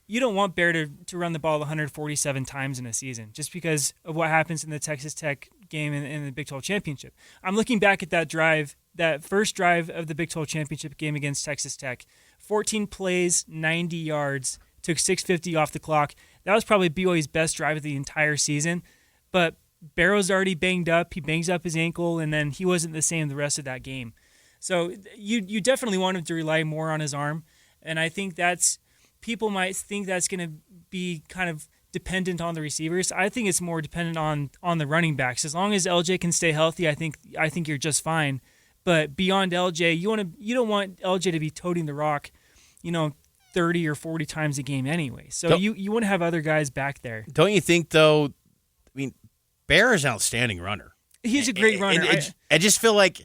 you don't want Bear to run the ball 147 times in a season just because of what happens in the Texas Tech game in the Big 12 Championship. I'm looking back at that drive, that first drive of the Big 12 Championship game against Texas Tech. 14 plays, 90 yards, took 6:50 off the clock. That was probably BYU's best drive of the entire season, but Barrow's already banged up. He bangs up his ankle, and then he wasn't the same the rest of that game. So you definitely want him to rely more on his arm, and I think people might think that's going to be kind of dependent on the receivers. I think it's more dependent on the running backs. As long as LJ can stay healthy, I think you're just fine. But beyond LJ, you don't want LJ to be toting the rock, 30 or 40 times a game anyway. So you want to have other guys back there. Don't you think, though? I mean, Bear is an outstanding runner. He's a great runner. I just feel like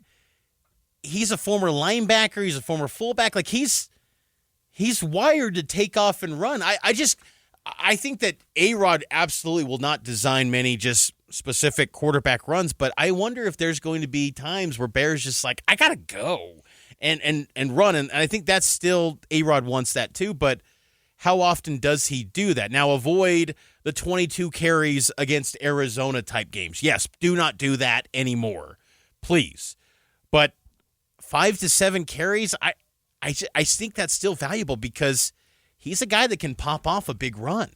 he's a former linebacker. He's a former fullback. Like he's wired to take off and run. I think that A-Rod absolutely will not design many just specific quarterback runs, but I wonder if there's going to be times where Bear's just like, I gotta go and run. And I think that's still A-Rod wants that too, but how often does he do that? Now avoid the 22 carries against Arizona type games. Yes, do not do that anymore, please. But 5 to 7 carries, I think that's still valuable because he's a guy that can pop off a big run.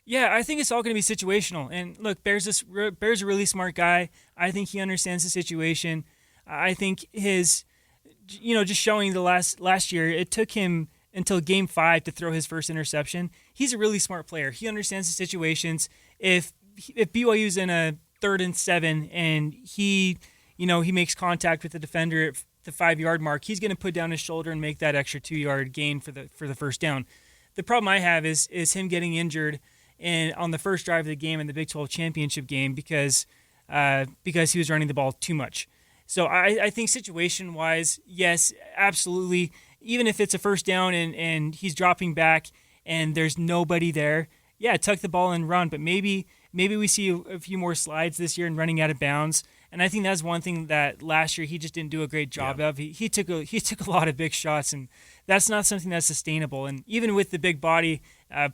Yeah, I think it's all going to be situational. And look, Bear's a really smart guy. I think he understands the situation. I think his, just showing the last year, it took him until game 5 to throw his first interception. He's a really smart player. He understands the situations. If BYU's in a 3rd and 7 and he makes contact with the defender at the 5-yard mark, he's going to put down his shoulder and make that extra 2-yard gain for the first down. The problem I have is him getting injured on the first drive of the game in the Big 12 Championship game because he was running the ball too much. So I think situation-wise, yes, absolutely. Even if it's a first down and he's dropping back and there's nobody there, yeah, tuck the ball and run. But maybe we see a few more slides this year and running out of bounds. And I think that's one thing that last year he just didn't do a great job of. He took a lot of big shots, and that's not something that's sustainable. And even with the big body,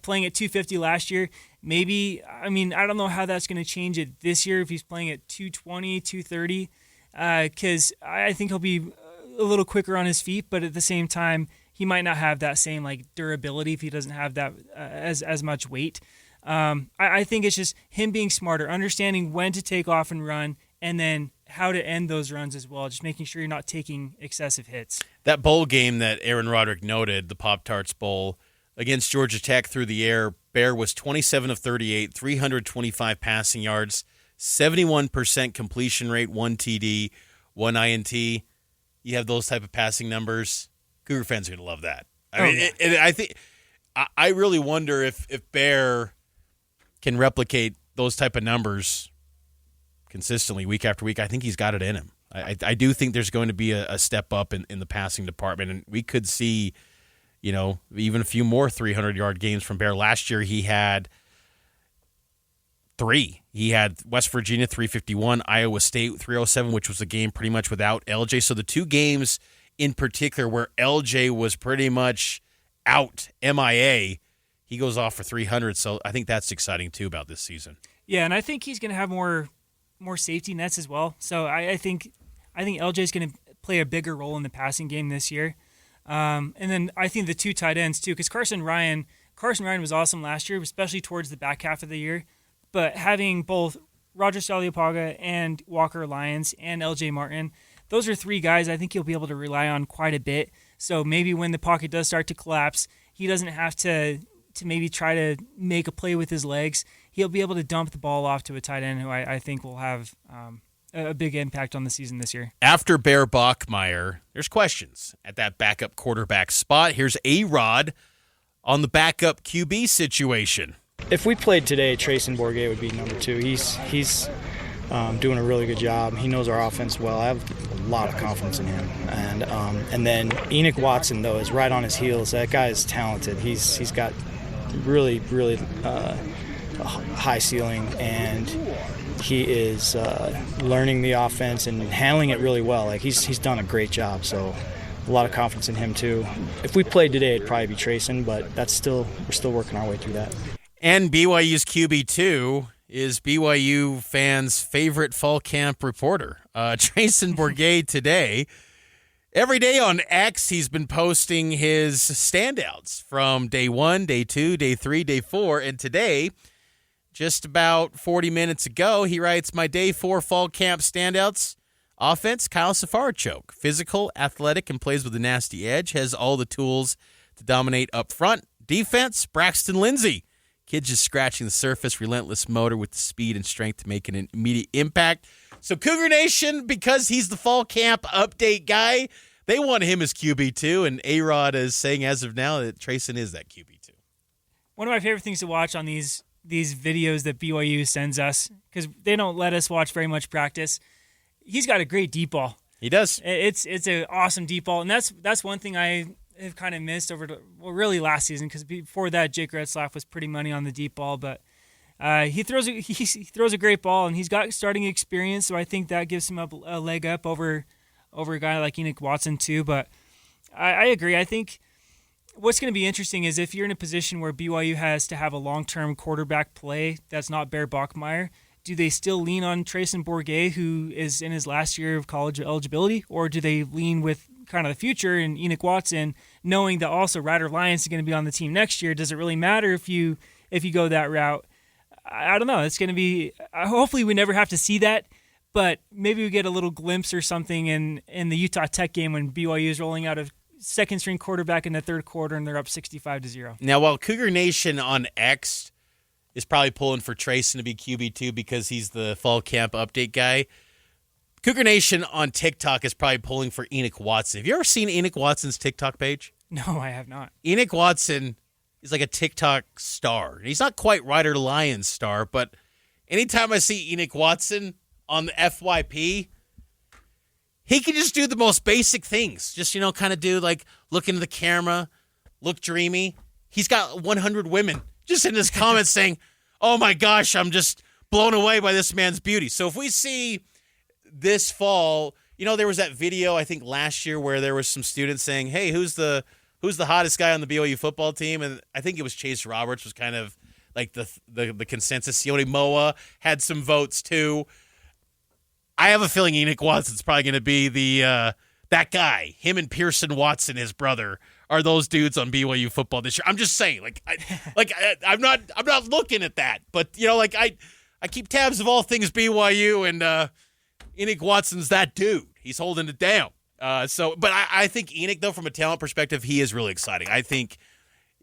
playing at 250 last year, I don't know how that's going to change it this year if he's playing at 220, 230, because I think he'll be a little quicker on his feet, but at the same time, he might not have that same durability if he doesn't have that as much weight. I think it's just him being smarter, understanding when to take off and run, and then how to end those runs as well, just making sure you're not taking excessive hits. That bowl game that Aaron Roderick noted, the Pop-Tarts Bowl, against Georgia Tech through the air, Bear was 27 of 38, 325 passing yards, 71% completion rate, 1 TD, 1 INT. You have those type of passing numbers, Cougar fans are going to love that. I think I really wonder if Bear can replicate those type of numbers consistently week after week. I think he's got it in him. I do think there's going to be a step up in the passing department, and we could see, even a few more 300-yard games from Bear. Last year he had 3. He had West Virginia 351, Iowa State 307, which was a game pretty much without LJ. So the 2 games in particular where LJ was pretty much out, MIA, he goes off for 300. So I think that's exciting too about this season. Yeah, and I think he's going to have more safety nets as well. So I think LJ is going to play a bigger role in the passing game this year. And then I think the 2 tight ends too, because Carson Ryan was awesome last year, especially towards the back half of the year. But having both Roger Saliapaga and Walker Lyons and LJ Martin, those are 3 guys I think you'll be able to rely on quite a bit. So maybe when the pocket does start to collapse, he doesn't have to maybe try to make a play with his legs. He'll be able to dump the ball off to a tight end who I think will have a big impact on the season this year. After Bear Bachmeier, there's questions at that backup quarterback spot. Here's A-Rod on the backup QB situation. If we played today, Trayson Bourget would be number 2. He's doing a really good job. He knows our offense well. I have a lot of confidence in him. And then Enoch Watson, though, is right on his heels. That guy is talented. He's got really, really high ceiling, and he is learning the offense and handling it really well. Like he's done a great job. So a lot of confidence in him too. If we played today, it'd probably be Trayson, but we're still working our way through that. And BYU's QB2 is BYU fans' favorite fall camp reporter, Trayson Bourget today. Every day on X, he's been posting his standouts from day 1, day 2, day 3, day 4, and today, just about 40 minutes ago, he writes, my day 4 fall camp standouts. Offense, Kyle Safarachuk. Physical, athletic, and plays with a nasty edge. Has all the tools to dominate up front. Defense, Braxton Lindsey. Kid just scratching the surface, relentless motor with the speed and strength to make an immediate impact. So Cougar Nation, because he's the fall camp update guy, they want him as QB2, and A-Rod is saying as of now that Trayson is that QB2. One of my favorite things to watch on these videos that BYU sends us, because they don't let us watch very much practice, he's got a great deep ball. He does. It's an awesome deep ball, and that's one thing I have kind of missed really last season, because before that Jake Retzlaff was pretty money on the deep ball, but he throws a great ball, and he's got starting experience, so I think that gives him a leg up over a guy like Enoch Watson too. But I agree. I think what's going to be interesting is if you're in a position where BYU has to have a long-term quarterback play that's not Bear Bachmeier, do they still lean on Trayson Bourget, who is in his last year of college eligibility, or do they lean with kind of the future and Enoch Watson, knowing that also Ryder Lyons is going to be on the team next year? Does it really matter if you go that route? I don't know. It's going to be hopefully we never have to see that, but maybe we get a little glimpse or something in the Utah Tech game when BYU is rolling out a second-string quarterback in the third quarter and they're up 65-0. Now, while Cougar Nation on X is probably pulling for Trayson to be QB2 because he's the fall camp update guy, Cougar Nation on TikTok is probably pulling for Enoch Watson. Have you ever seen Enoch Watson's TikTok page? No, I have not. Enoch Watson is like a TikTok star. He's not quite Ryder Lyons star, but anytime I see Enoch Watson on the FYP, he can just do the most basic things. Just, kind of do like look into the camera, look dreamy. He's got 100 women just in his comments saying, oh my gosh, I'm just blown away by this man's beauty. So if we see this fall, there was that video, I think last year, where there was some students saying, hey, who's the hottest guy on the BYU football team? And I think it was Chase Roberts was kind of like the consensus. Sione Moa had some votes too. I have a feeling Enoch Watson's probably going to be that guy. Him and Pearson Watson, his brother, are those dudes on BYU football this year. I'm just saying, I'm not looking at that, but I keep tabs of all things BYU, and Enoch Watson's that dude. He's holding it down. But I think Enoch, though, from a talent perspective, he is really exciting. I think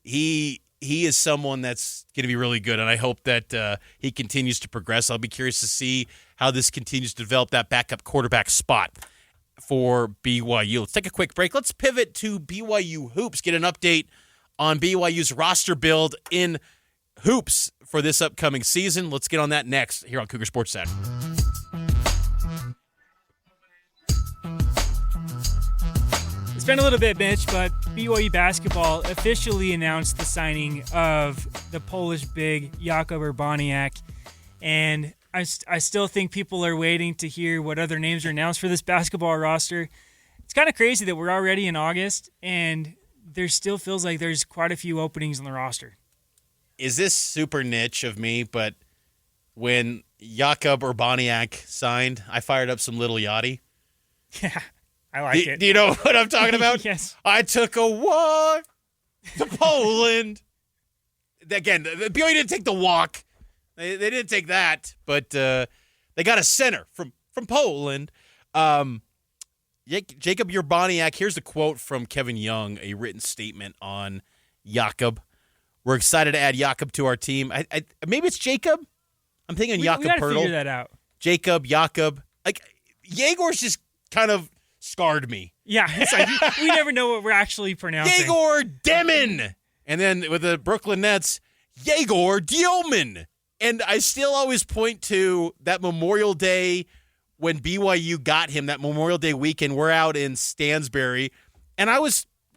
he is someone that's going to be really good, and I hope that he continues to progress. I'll be curious to see how this continues to develop that backup quarterback spot. for BYU. Let's take a quick break. Let's pivot to BYU hoops, get an update on BYU's roster build in hoops for this upcoming season. Let's get on that next here on Cougar Sports Center. It's been a little bit, Mitch, but BYU basketball officially announced the signing of the Polish big Jakub Urbaniak, and I still think people are waiting to hear what other names are announced for this basketball roster. It's kind of crazy that we're already in August, and there still feels like there's quite a few openings on the roster. Is this super niche of me, but when Jakub Urbaniak signed, I fired up some Little Yachty. Yeah, I like it. Do you know what I'm talking about? Yes. I took a walk to Poland. Again, the BYU didn't take the walk. They didn't take that, but they got a center from Poland. Jakub Urbaniak, here's a quote from Kevin Young, a written statement on Jakub. We're excited to add Jakub to our team. Maybe it's Jacob? I'm thinking Jakub We got to Pertl. figure that out. Jakub. Like, Yegor's just kind of scarred me. Yeah, it's like we never know what we're actually pronouncing. Yegor Demin. And then with the Brooklyn Nets, Yegor Dioman. And I still always point to that Memorial Day when BYU got him, that Memorial Day weekend. We're out in Stansbury, and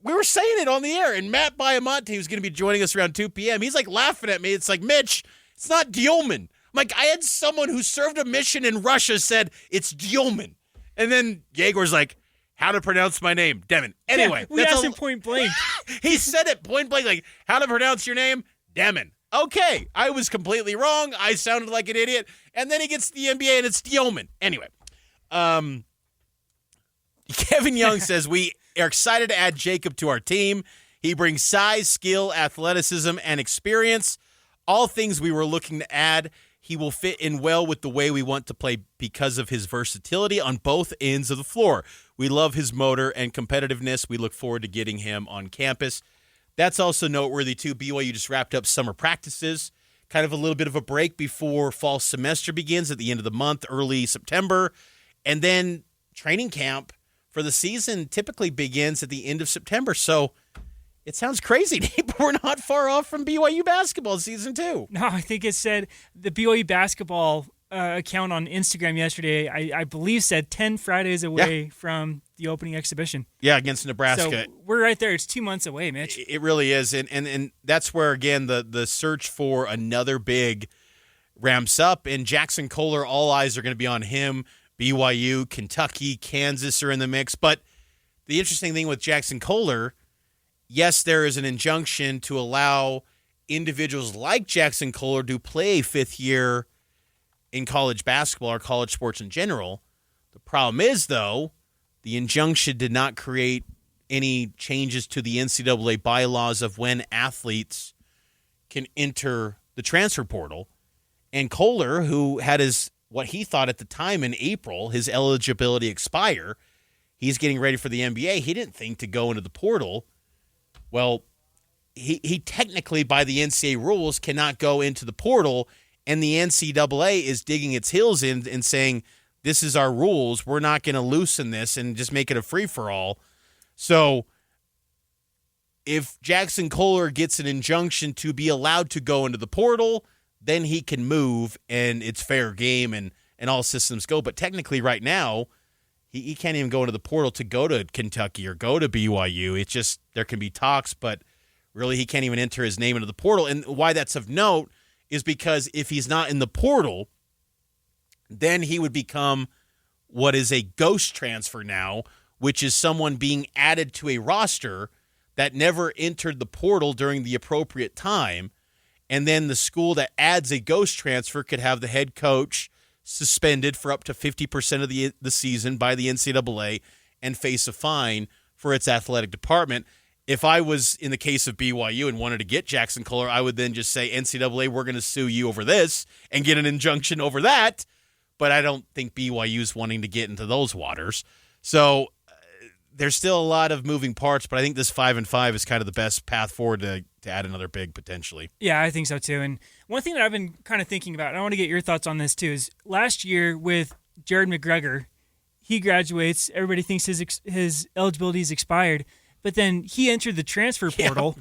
we were saying it on the air, and Matt Biamonte, who's going to be joining us around 2 p.m., he's like laughing at me. It's like, Mitch, it's not Dioman. I'm like, I had someone who served a mission in Russia said it's Dioman. And then Yegor's like, how to pronounce my name? Demin. Anyway. Yeah, we asked him point blank. He said it point blank, like, how to pronounce your name? Demin. Okay, I was completely wrong. I sounded like an idiot. And then he gets to the NBA, and it's Dioman. Anyway, Kevin Young says, we are excited to add Jakub to our team. He brings size, skill, athleticism, and experience. All things we were looking to add. He will fit in well with the way we want to play because of his versatility on both ends of the floor. We love his motor and competitiveness. We look forward to getting him on campus. That's also noteworthy, too. BYU just wrapped up summer practices, kind of a little bit of a break before fall semester begins at the end of the month, early September. And then training camp for the season typically begins at the end of September. So it sounds crazy, but we're not far off from BYU basketball season 2. No, I think it said the BYU basketball account on Instagram yesterday, I believe said 10 Fridays away from the opening exhibition. Yeah, against Nebraska. So we're right there. It's 2 months away, Mitch. It really is. And that's where, again, the search for another big ramps up. And Jackson Kohler, all eyes are going to be on him. BYU, Kentucky, Kansas are in the mix. But the interesting thing with Jackson Kohler, yes, there is an injunction to allow individuals like Jackson Kohler to play a fifth year in college basketball or college sports in general. The problem is, though, the injunction did not create any changes to the NCAA bylaws of when athletes can enter the transfer portal. And Kohler, who had what he thought at the time in April, his eligibility expire, he's getting ready for the NBA. He didn't think to go into the portal. Well, he technically, by the NCAA rules, cannot go into the portal, and the NCAA is digging its heels in and saying, this is our rules. We're not going to loosen this and just make it a free-for-all. So if Jackson Kohler gets an injunction to be allowed to go into the portal, then he can move, and it's fair game, and all systems go. But technically right now, he can't even go into the portal to go to Kentucky or go to BYU. It's just there can be talks, but really he can't even enter his name into the portal. And why that's of note is because if he's not in the portal, then he would become what is a ghost transfer now, which is someone being added to a roster that never entered the portal during the appropriate time. And then the school that adds a ghost transfer could have the head coach suspended for up to 50% of the season by the NCAA and face a fine for its athletic department. If I was in the case of BYU and wanted to get Jackson Kohler, I would then just say, NCAA, we're going to sue you over this and get an injunction over that. But I don't think BYU's wanting to get into those waters. So there's still a lot of moving parts, but I think this 5-5 is kind of the best path forward to add another big potentially. Yeah, I think so too. And one thing that I've been kind of thinking about, and I want to get your thoughts on this too, is last year with Jared McGregor, he graduates. Everybody thinks his eligibility is expired, but then he entered the transfer portal.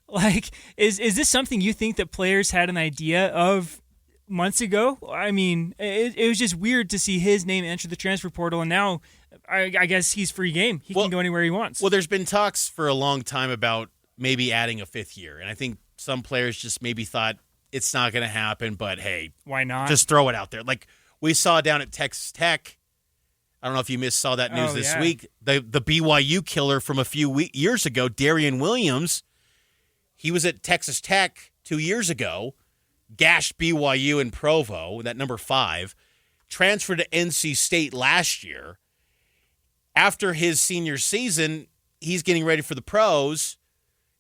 Like, is this something you think that players had an idea of months ago? I mean, it was just weird to see his name enter the transfer portal, and now I guess he's free game. He can go anywhere he wants. Well, there's been talks for a long time about maybe adding a 5th year, and I think some players just maybe thought it's not going to happen, but hey, why not? Just throw it out there. Like we saw down at Texas Tech. I don't know if you saw that news this week. The BYU killer from a few years ago, Darian Williams, he was at Texas Tech 2 years ago, gashed BYU in Provo, that number 5, transferred to NC State last year. After his senior season, he's getting ready for the pros.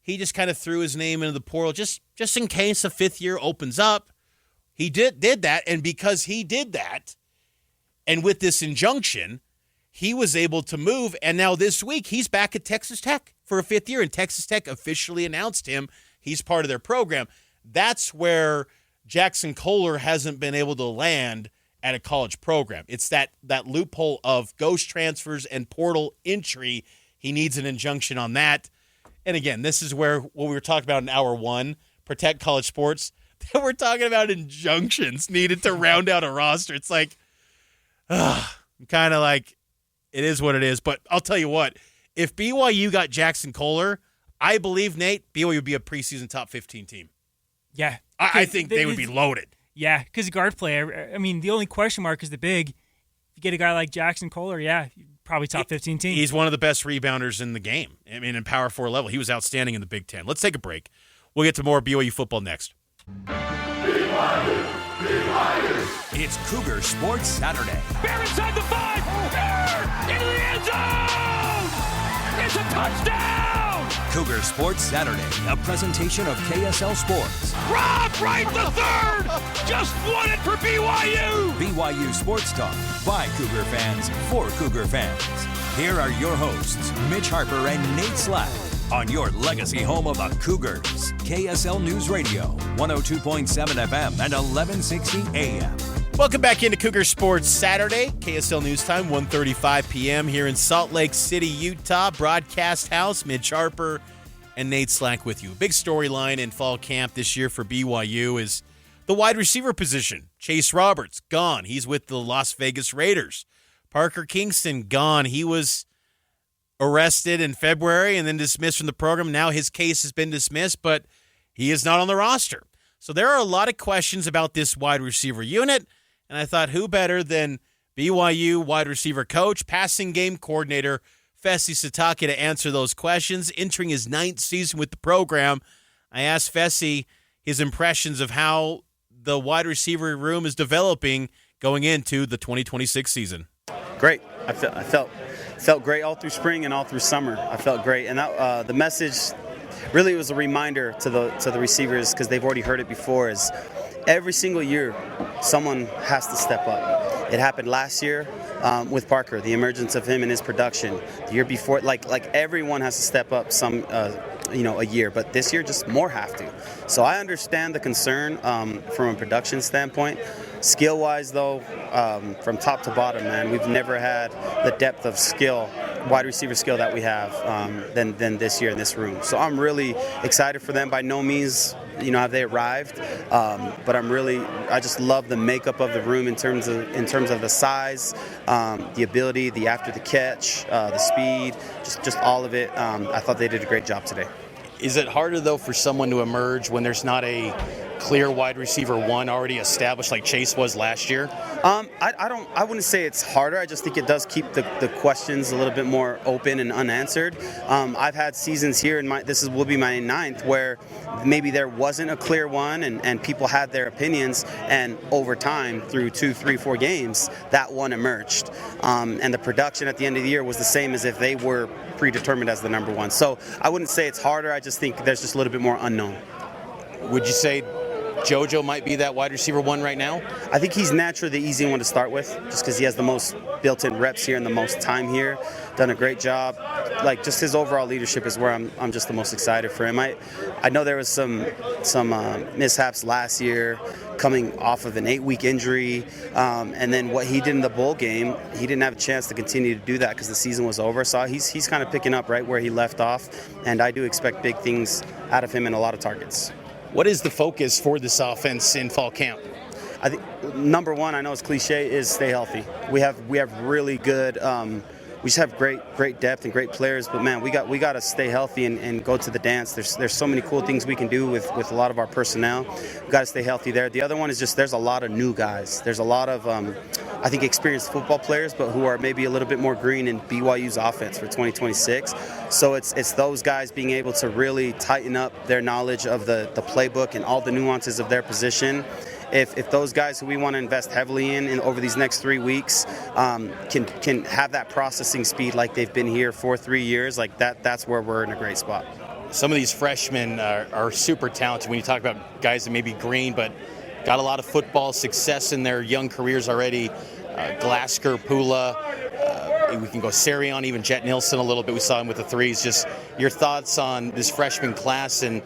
He just kind of threw his name into the portal just in case a 5th year opens up. He did that, and because he did that, and with this injunction, he was able to move, and now this week he's back at Texas Tech for a 5th year, and Texas Tech officially announced him. He's part of their program. That's where Jackson Kohler hasn't been able to land at a college program. It's that loophole of ghost transfers and portal entry. He needs an injunction on that. And again, this is where what we were talking about in hour 1, protect college sports. We're talking about injunctions needed to round out a roster. It's like, I'm kind of like, it is what it is. But I'll tell you what, if BYU got Jackson Kohler, I believe, Nate, BYU would be a preseason top 15 team. Yeah. I think they would be loaded. Yeah, because guard play, I mean, the only question mark is the big. If you get a guy like Jackson Kohler, probably top 15 team. He's one of the best rebounders in the game. I mean, in Power 4 level. He was outstanding in the Big Ten. Let's take a break. We'll get to more BYU football next. It's Cougar Sports Saturday. Bear inside the 5. Bear into the end zone. It's a touchdown. Cougar Sports Saturday, a presentation of KSL Sports. Rob Wright the third. Just won it for BYU. BYU Sports Talk by Cougar fans for Cougar fans. Here are your hosts, Mitch Harper and Nate Slack, on your legacy home of the Cougars. KSL News Radio, 102.7 FM and 1160 AM. Welcome back into Cougar Sports Saturday. KSL News Time, 1:35 p.m. here in Salt Lake City, Utah. Broadcast House, Mitch Harper and Nate Slack with you. Big storyline in fall camp this year for BYU is the wide receiver position. Chase Roberts, gone. He's with the Las Vegas Raiders. Parker Kingston, gone. He was arrested in February and then dismissed from the program. Now his case has been dismissed, but he is not on the roster. So there are a lot of questions about this wide receiver unit, and I thought who better than BYU wide receiver coach, passing game coordinator, Fesi Satake to answer those questions. Entering his 9th season with the program, I asked Fesi his impressions of how the wide receiver room is developing going into the 2026 season. Great. I felt great all through spring and all through summer. I felt great, and that, the message really was a reminder to the receivers, because they've already heard it before, is every single year someone has to step up. It happened last year with Parker, the emergence of him and his production. The year before, like everyone has to step up a year, but this year just more have to. So I understand the concern from a production standpoint. Skill-wise, though, from top to bottom, man, we've never had the depth of skill, wide receiver skill that we have than this year in this room. So I'm really excited for them. By no means, have they arrived, but I just love the makeup of the room in terms of the size, the ability, the after the catch, the speed, just all of it. I thought they did a great job today. Is it harder, though, for someone to emerge when there's not a clear wide receiver one already established like Chase was last year? I wouldn't say it's harder. I just think it does keep the questions a little bit more open and unanswered. I've had seasons here, will be my 9th, where maybe there wasn't a clear one and people had their opinions, and over time, through 2, 3, 4 games, that one emerged. And the production at the end of the year was the same as if they were predetermined as the number 1. So I wouldn't say it's harder. I just think there's just a little bit more unknown. Would you say JoJo might be that wide receiver one right now? I think he's naturally the easy one to start with, just because he has the most built-in reps here and the most time here. Done a great job. Like, just his overall leadership is where I'm just the most excited for him. I know there was some mishaps last year, coming off of an 8-week injury, and then what he did in the bowl game, he didn't have a chance to continue to do that because the season was over. So he's kind of picking up right where he left off, and I do expect big things out of him and a lot of targets. What is the focus for this offense in fall camp? I think number one, I know it's cliche, is stay healthy. We have really good. We just have great depth and great players, but man, we got to stay healthy and go to the dance. There's so many cool things we can do with a lot of our personnel. We got to stay healthy there. The other one is just there's a lot of new guys. There's a lot of I think experienced football players, but who are maybe a little bit more green in BYU's offense for 2026. So it's those guys being able to really tighten up their knowledge of the playbook and all the nuances of their position. If those guys who we want to invest heavily in over these next 3 weeks can have that processing speed like they've been here for 3 years, like that's where we're in a great spot. Some of these freshmen are super talented. When you talk about guys that may be green, but got a lot of football success in their young careers already. Glasker, Pula, we can go Sarion, even Jet Nilsson a little bit. We saw him with the threes. Just your thoughts on this freshman class and,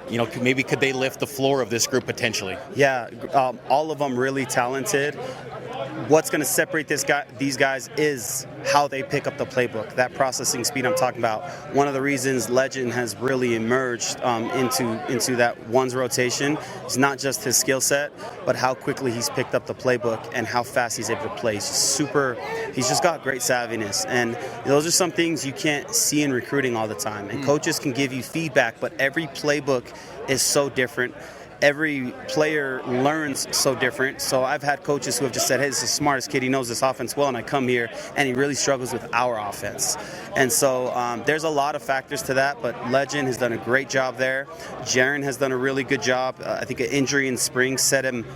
you know, maybe could they lift the floor of this group potentially? Yeah, all of them really talented. What's going to separate these guys is how they pick up the playbook, that processing speed I'm talking about. One of the reasons Legend has really emerged into that one's rotation is not just his skill set, but how quickly he's picked up the playbook and how fast he's able to play. He's just got great savviness, and those are some things you can't see in recruiting all the time. And coaches can give you feedback, but every playbook is so different. Every player learns so different. So I've had coaches who have just said, hey, this is the smartest kid. He knows this offense well. And I come here and he really struggles with our offense. And so there's a lot of factors to that. But Legend has done a great job there. Jaron has done a really good job. I think an injury in spring set him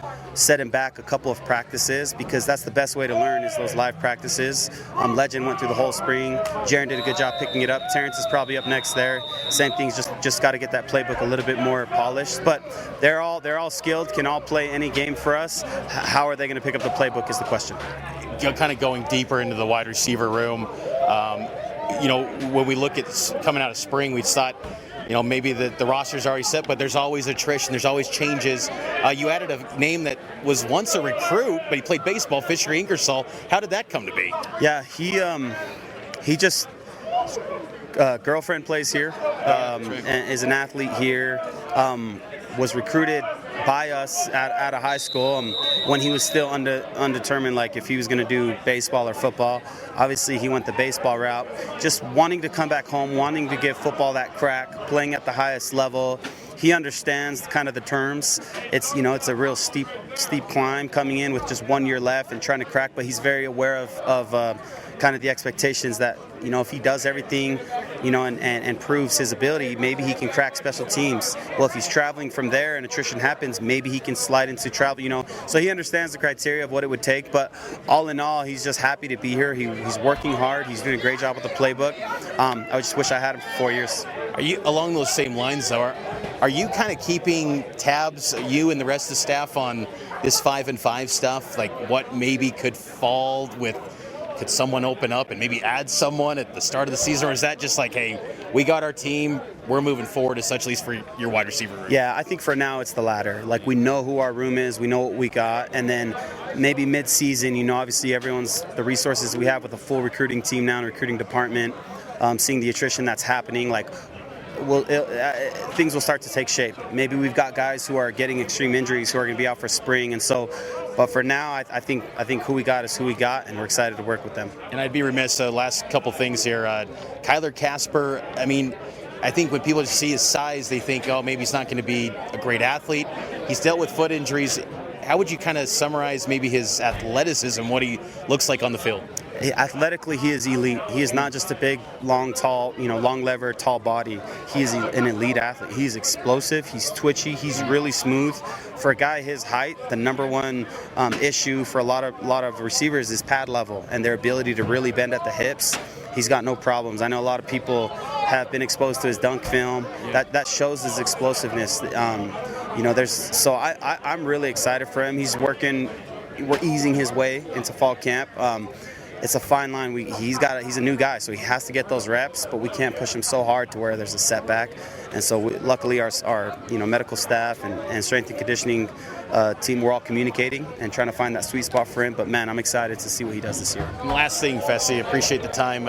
back a couple of practices, because that's the best way to learn is those live practices. Legend went through the whole spring. Jaron did a good job picking it up. Terrence is probably up next there. Same thing, just got to get that playbook a little bit more polished. But they're all skilled, can all play any game for us. How are they going to pick up the playbook is the question. Kind of going deeper into the wide receiver room, when we look at coming out of spring, we thought, maybe the roster's already set, but there's always attrition, there's always changes. You added a name that was once a recruit, but he played baseball, Fisher Ingersoll. How did that come to be? Yeah, he just girlfriend plays here, and is an athlete here. Was recruited by us out of high school when he was still undetermined, like if he was going to do baseball or football. Obviously, he went the baseball route. Just wanting to come back home, wanting to give football that crack, playing at the highest level. He understands kind of the terms. It's it's a real steep climb coming in with just 1 year left and trying to crack. But he's very aware of kind of the expectations that if he does everything and proves his ability, maybe he can crack special teams. Well, if he's traveling from there and attrition happens, maybe he can slide into travel. So he understands the criteria of what it would take. But all in all, he's just happy to be here. He's working hard. He's doing a great job with the playbook. I just wish I had him for 4 years. Are you along those same lines, though? Are you kind of keeping tabs, you and the rest of the staff, on this 5-5 stuff? Like what maybe could fall with? Could someone open up and maybe add someone at the start of the season? Or is that just like, hey, we got our team, we're moving forward as such, at least for your wide receiver room? Yeah, I think for now it's the latter. Like, we know who our room is, we know what we got, and then maybe mid-season, obviously the resources we have with a full recruiting team now and recruiting department, seeing the attrition that's happening, things will start to take shape. Maybe we've got guys who are getting extreme injuries who are going to be out for spring, and so. But for now, I think who we got is who we got, and we're excited to work with them. And I'd be remiss, last couple things here. Kyler Casper, I think when people see his size, they think, oh, maybe he's not going to be a great athlete. He's dealt with foot injuries. How would you kind of summarize maybe his athleticism, what he looks like on the field? Athletically, he is elite. He is not just a big, long, tall, long lever, tall body. He is an elite athlete. He's explosive. He's twitchy. He's really smooth. For a guy his height, the number one issue for a lot of receivers is pad level and their ability to really bend at the hips. He's got no problems. I know a lot of people have been exposed to his dunk film. That shows his explosiveness. I'm really excited for him. We're easing his way into fall camp. It's a fine line. He's a new guy, so he has to get those reps, but we can't push him so hard to where there's a setback. And so luckily our medical staff and strength and conditioning team, we're all communicating and trying to find that sweet spot for him. But man, I'm excited to see what he does this year. And last thing, Fessy, appreciate the time.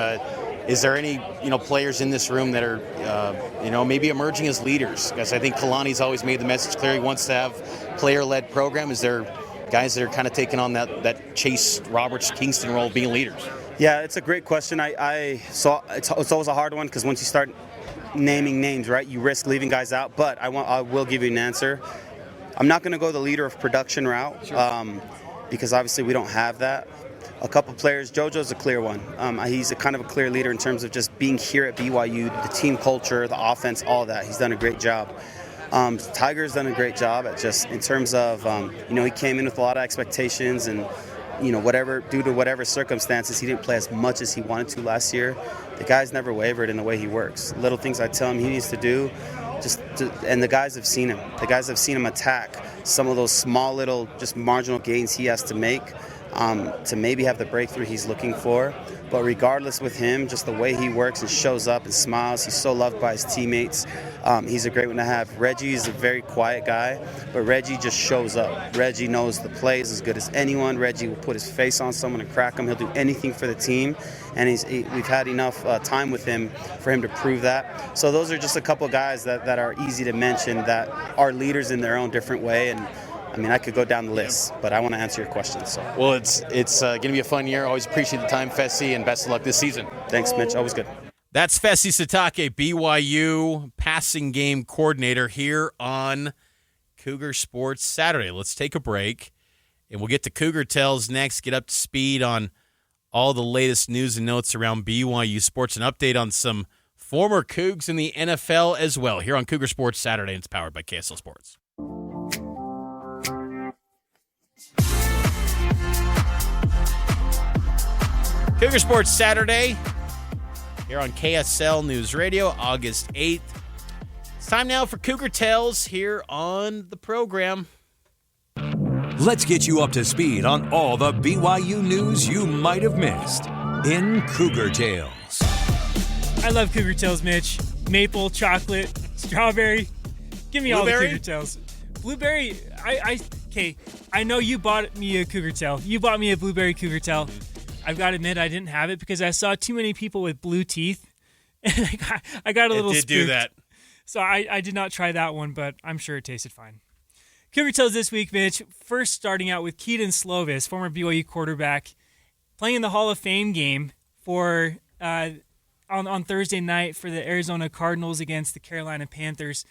Is there any players in this room that are maybe emerging as leaders? Because I think Kalani's always made the message clear he wants to have player-led program. Is there guys that are kind of taking on that Chase Roberts Kingston role of being leaders? Yeah, it's a great question. It's always a hard one because once you start naming names, right, you risk leaving guys out. But I will give you an answer. I'm not going to go the leader of production route because obviously we don't have that. A couple players, JoJo's a clear one. He's a kind of a clear leader in terms of just being here at BYU, the team culture, the offense, all that. He's done a great job. Tiger's done a great job at just in terms of, he came in with a lot of expectations and, due to whatever circumstances, he didn't play as much as he wanted to last year. The guy's never wavered in the way he works. Little things I tell him he needs to do, and the guys have seen him. The guys have seen him attack some of those small little, just marginal gains he has to make to maybe have the breakthrough he's looking for. But regardless with him, just the way he works and shows up and smiles, he's so loved by his teammates. He's a great one to have. Reggie is a very quiet guy, but Reggie just shows up. Reggie knows the plays as good as anyone. Reggie will put his face on someone and crack him. He'll do anything for the team, and we've had enough time with him for him to prove that. So those are just a couple guys that are easy to mention that are leaders in their own different way. And I could go down the list, but I want to answer your question. So. Well, it's going to be a fun year. Always appreciate the time, Fessy, and best of luck this season. Thanks, Mitch. Always good. That's Fessy Sitake, BYU passing game coordinator here on Cougar Sports Saturday. Let's take a break, and we'll get to Cougar Tales next, get up to speed on all the latest news and notes around BYU sports, an update on some former Cougs in the NFL as well here on Cougar Sports Saturday. It's powered by KSL Sports. Cougar Sports Saturday here on KSL News Radio, August 8th. It's time now for Cougar Tales here on the program. Let's get you up to speed on all the BYU news you might have missed in Cougar Tales. I love Cougar Tales, Mitch. Maple, chocolate, strawberry. Give me all the Cougar Tales. Blueberry, I know you bought me a Cougar Tail. You bought me a blueberry Cougar Tail. I've got to admit, I didn't have it because I saw too many people with blue teeth, and I got a little spooked. It did do that. So I did not try that one, but I'm sure it tasted fine. Cougar Tales this week, Mitch. First, starting out with Keaton Slovis, former BYU quarterback, playing in the Hall of Fame game for on Thursday night for the Arizona Cardinals against the Carolina Panthers.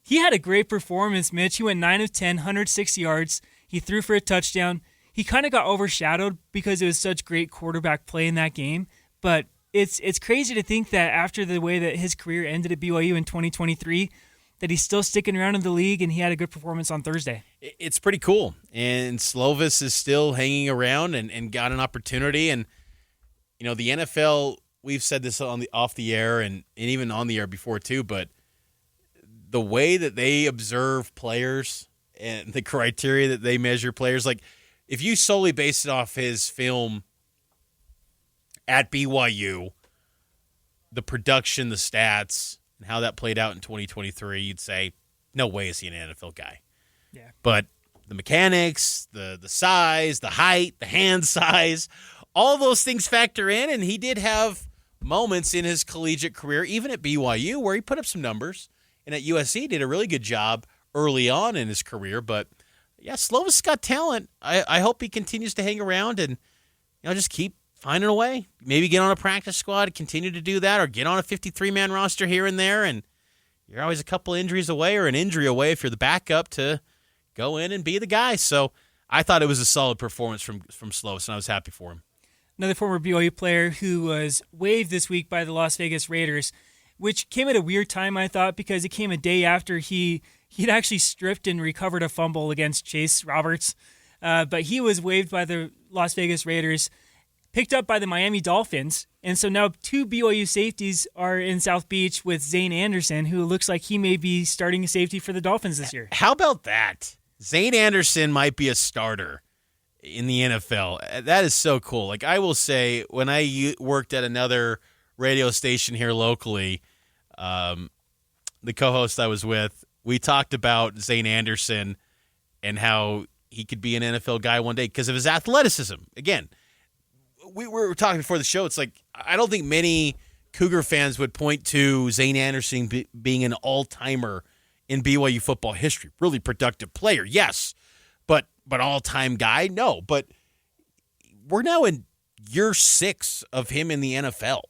He had a great performance, Mitch. He went 9 of 10, 106 yards. He threw for a touchdown. He kind of got overshadowed because it was such great quarterback play in that game. But it's crazy to think that after the way that his career ended at BYU in 2023, that he's still sticking around in the league and he had a good performance on Thursday. It's pretty cool. And Slovis is still hanging around and got an opportunity. And, the NFL, we've said this off the air and even on the air before too, but the way that they observe players and the criteria that they measure players, like, if you solely base it off his film at BYU, the production, the stats, and how that played out in 2023, you'd say, no way is he an NFL guy. Yeah. But the mechanics, the size, the height, the hand size, all those things factor in, and he did have moments in his collegiate career, even at BYU, where he put up some numbers, and at USC did a really good job early on in his career, but yeah, Slovis got talent. I hope he continues to hang around and just keep finding a way. Maybe get on a practice squad, continue to do that, or get on a 53-man roster here and there. And you're always a couple injuries away or an injury away if you're the backup to go in and be the guy. So I thought it was a solid performance from Slovis, and I was happy for him. Another former BYU player who was waived this week by the Las Vegas Raiders, which came at a weird time, I thought, because it came a day after he'd actually stripped and recovered a fumble against Chase Roberts. But he was waived by the Las Vegas Raiders. picked up by the Miami Dolphins. And so now 2 BYU safeties are in South Beach with Zane Anderson, who looks like he may be starting a safety for the Dolphins this year. How about that? Zane Anderson might be a starter in the NFL. That is so cool. Like, I will say, when I worked at another radio station here locally, the co-host I was with, we talked about Zane Anderson and how he could be an NFL guy one day because of his athleticism. Again, we were talking before the show. It's like, I don't think many Cougar fans would point to Zane Anderson being an all-timer in BYU football history. Really productive player, yes, but all-time guy, no. But we're now in year 6 of him in the NFL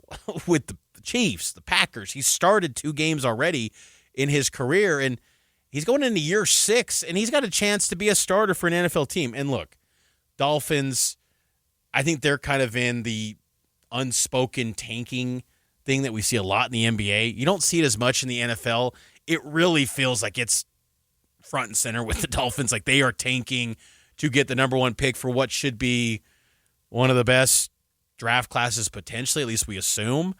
with the Chiefs, the Packers. He started 2 games already in his career, and he's going into year 6, and he's got a chance to be a starter for an NFL team. And look, Dolphins, I think they're kind of in the unspoken tanking thing that we see a lot in the NBA. You don't see it as much in the NFL. It really feels like it's front and center with the Dolphins. Like, they are tanking to get the number 1 pick for what should be one of the best draft classes potentially, at least we assume,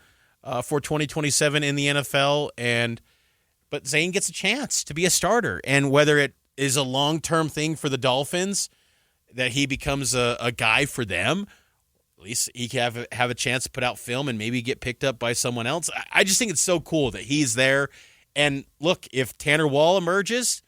for 2027 in the NFL. But Zane gets a chance to be a starter. And whether it is a long-term thing for the Dolphins, that he becomes a guy for them, at least he can have a chance to put out film and maybe get picked up by someone else. I just think it's so cool that he's there. And look, if Tanner Wall emerges,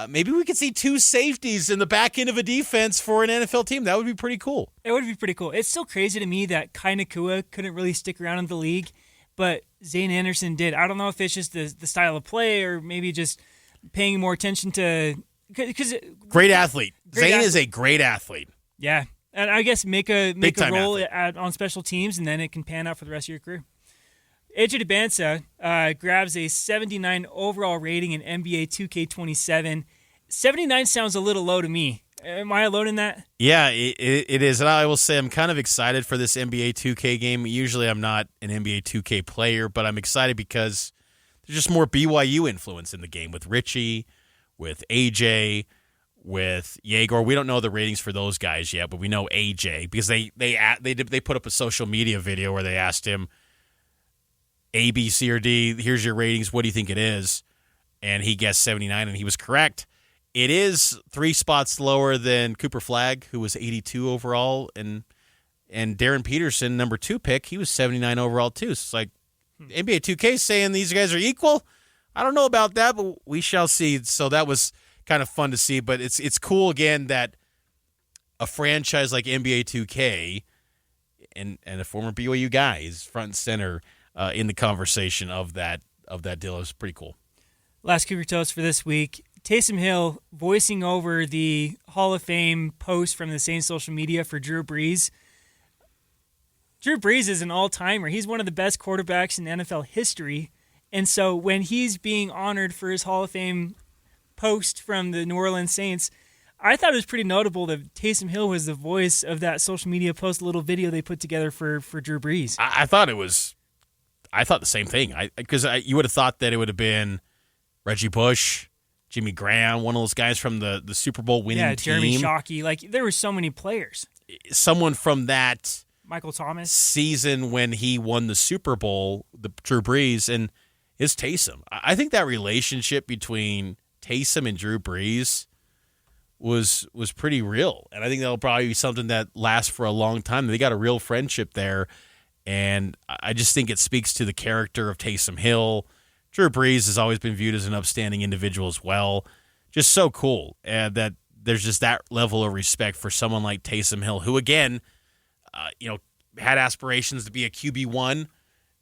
maybe we could see 2 safeties in the back end of a defense for an NFL team. That would be pretty cool. It would be pretty cool. It's still crazy to me that Kai Nakua couldn't really stick around in the league, but Zane Anderson did. I don't know if it's just the style of play or maybe just paying more attention to – Great athlete. Zane is a great athlete. Yeah. And I guess make a role on special teams, and then it can pan out for the rest of your career. AJ DeBansa grabs a 79 overall rating in NBA 2K27. 79 sounds a little low to me. Am I alone in that? Yeah, it is. And I will say I'm kind of excited for this NBA 2K game. Usually I'm not an NBA 2K player, but I'm excited because there's just more BYU influence in the game with Richie, with AJ, with Yegor. We don't know the ratings for those guys yet, but we know AJ because they put up a social media video where they asked him, A, B, C, or D, here's your ratings. What do you think it is? And he guessed 79, and he was correct. It is 3 spots lower than Cooper Flagg, who was 82 overall, and Darren Peterson, number 2 pick, he was 79 overall too. So it's like NBA 2K saying these guys are equal. I don't know about that, but we shall see. So that was kind of fun to see. But it's cool again that a franchise like NBA 2K and a former BYU guy is front and center in the conversation of that deal. It was pretty cool. Last Cougar Toast for this week. Taysom Hill voicing over the Hall of Fame post from the same social media for Drew Brees. Drew Brees is an all-timer. He's one of the best quarterbacks in NFL history. And so when he's being honored for his Hall of Fame post from the New Orleans Saints, I thought it was pretty notable that Taysom Hill was the voice of that social media post, little video they put together for Drew Brees. I thought the same thing. Because you would have thought that it would have been Reggie Bush, Jimmy Graham, one of those guys from the Super Bowl winning team. Jeremy Shockey. Like, there were so many players. Someone from that Michael Thomas season when he won the Super Bowl, the Drew Brees, and his Taysom. I think that relationship between Taysom and Drew Brees was pretty real. And I think that'll probably be something that lasts for a long time. They got a real friendship there. And I just think it speaks to the character of Taysom Hill. Drew Brees has always been viewed as an upstanding individual as well. Just so cool that there's just that level of respect for someone like Taysom Hill, who, again, had aspirations to be a QB1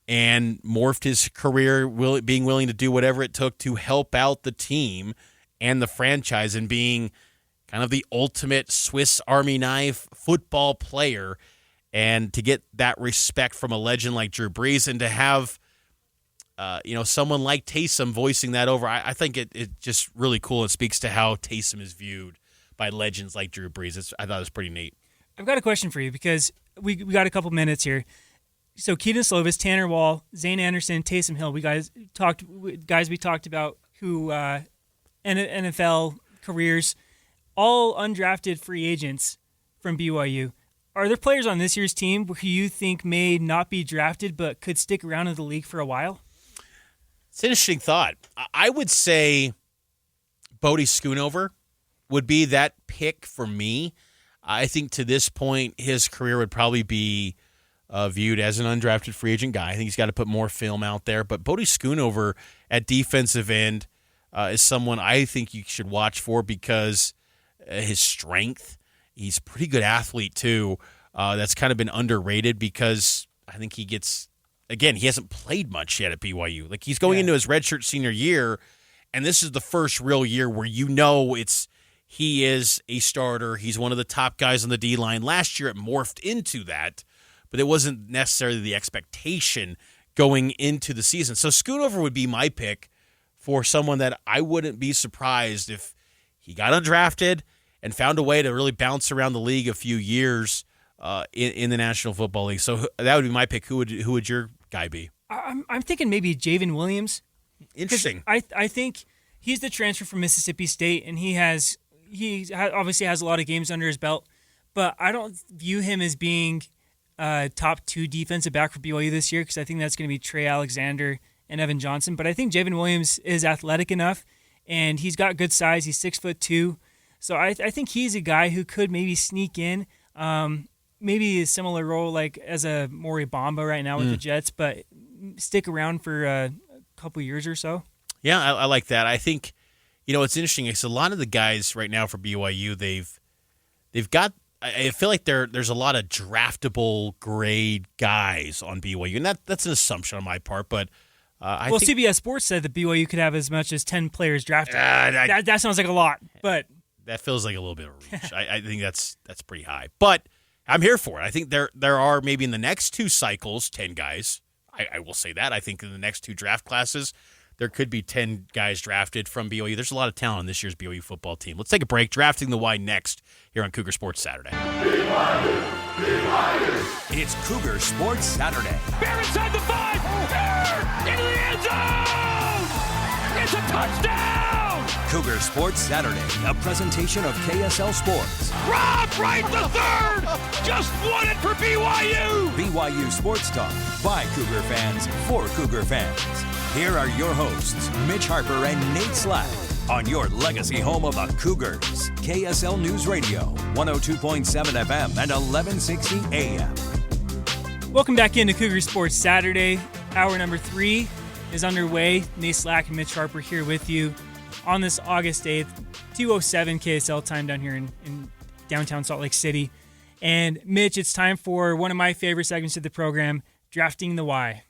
and morphed his career being willing to do whatever it took to help out the team and the franchise and being kind of the ultimate Swiss Army knife football player. And to get that respect from a legend like Drew Brees and to have someone like Taysom voicing that over, I think it just really cool. It speaks to how Taysom is viewed by legends like Drew Brees. I thought it was pretty neat. I've got a question for you because we got a couple minutes here. So Keaton Slovis, Tanner Wall, Zane Anderson, Taysom Hill. We talked about who NFL careers, all undrafted free agents from BYU. Are there players on this year's team who you think may not be drafted but could stick around in the league for a while? It's an interesting thought. I would say Bodie Schoonover would be that pick for me. I think to this point, his career would probably be viewed as an undrafted free agent guy. I think he's got to put more film out there. But Bodie Schoonover at defensive end is someone I think you should watch for because his strength. He's a pretty good athlete, too. That's kind of been underrated because I think he gets, again, he hasn't played much yet at BYU. Like, he's going into his redshirt senior year, and this is the first real year where he is a starter. He's one of the top guys on the D-line. Last year it morphed into that, but it wasn't necessarily the expectation going into the season. So Schoonover would be my pick for someone that I wouldn't be surprised if he got undrafted and found a way to really bounce around the league a few years in the National Football League. So that would be my pick. Who would your guy be? I'm thinking maybe Javen Williams. Interesting. I think he's the transfer from Mississippi State, and he obviously has a lot of games under his belt, but I don't view him as being top 2 defensive back for BYU this year because I think that's going to be Trey Alexander and Evan Johnson. But I think Javen Williams is athletic enough, and he's got good size. He's 6'2", so I think he's a guy who could maybe sneak in, maybe a similar role like as a Maury Bamba right now with the Jets, but stick around for a couple years or so. Yeah, I like that. I think. It's interesting. It's a lot of the guys right now for BYU. They've got. I feel like there's a lot of draftable grade guys on BYU, and that's an assumption on my part. But I think CBS Sports said that BYU could have as much as 10 players drafted. That sounds like a lot, but that feels like a little bit of a reach. I think that's pretty high, but I'm here for it. I think there are maybe in the next 2 cycles 10 guys. I will say that. I think in the next 2 draft classes, there could be 10 guys drafted from BYU. There's a lot of talent on this year's BYU football team. Let's take a break. Drafting the Y next here on Cougar Sports Saturday. It's Cougar Sports Saturday. Bear inside the 5. Bear into the end zone. It's a touchdown. Cougar Sports Saturday, a presentation of KSL Sports. Rob Wright the third. Just won it for BYU. BYU Sports Talk by Cougar fans for Cougar fans. Here are your hosts, Mitch Harper and Nate Slack, on your legacy home of the Cougars, KSL News Radio, 102.7 FM and 1160 AM. Welcome back into Cougar Sports Saturday. Hour number 3 is underway. Nate Slack and Mitch Harper here with you on this August 8th, 2:07 KSL time down here in downtown Salt Lake City. And Mitch, it's time for one of my favorite segments of the program, Drafting the Y.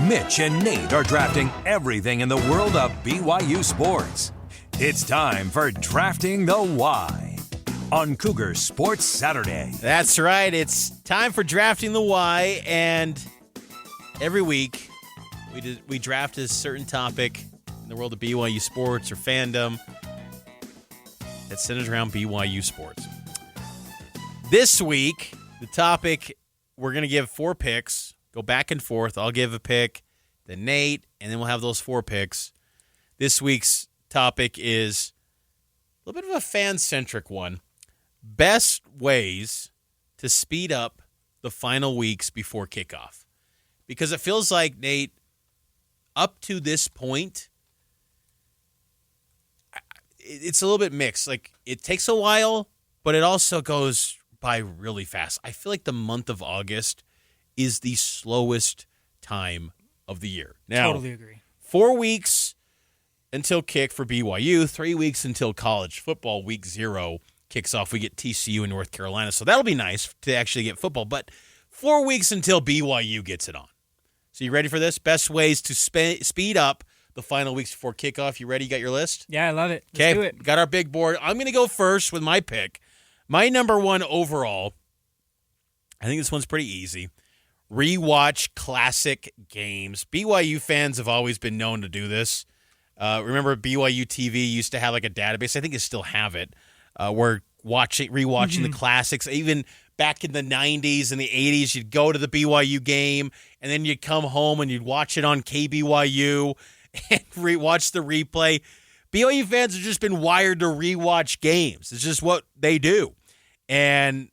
Mitch and Nate are drafting everything in the world of BYU sports. It's time for Drafting the Y on Cougar Sports Saturday. That's right. It's time for Drafting the Y, and every week we draft a certain topic in the world of BYU sports or fandom that centers around BYU sports. This week, the topic, we're going to give 4 picks. Go back and forth. I'll give a pick, then Nate, and then we'll have those 4 picks. This week's topic is a little bit of a fan-centric one. Best ways to speed up the final weeks before kickoff. Because it feels like, Nate, up to this point, it's a little bit mixed. Like, it takes a while, but it also goes by really fast. I feel like the month of August is the slowest time of the year. Now, Totally agree. 4 weeks until kick for BYU, 3 weeks until college football. Week 0 kicks off. We get TCU in North Carolina, so that'll be nice to actually get football. But 4 weeks until BYU gets it on. So you ready for this? Best ways to speed up the final weeks before kickoff. You ready? You got your list? Yeah, I love it. Let's do it. Got our big board. I'm going to go first with my pick. My number 1 overall, I think this one's pretty easy. Rewatch classic games. BYU fans have always been known to do this. Remember BYU TV used to have like a database. I think they still have it. Where rewatching the classics. Even back in the 90s and the 80s, you'd go to the BYU game, and then you'd come home and you'd watch it on KBYU and watch the replay. BYU fans have just been wired to rewatch games. It's just what they do. And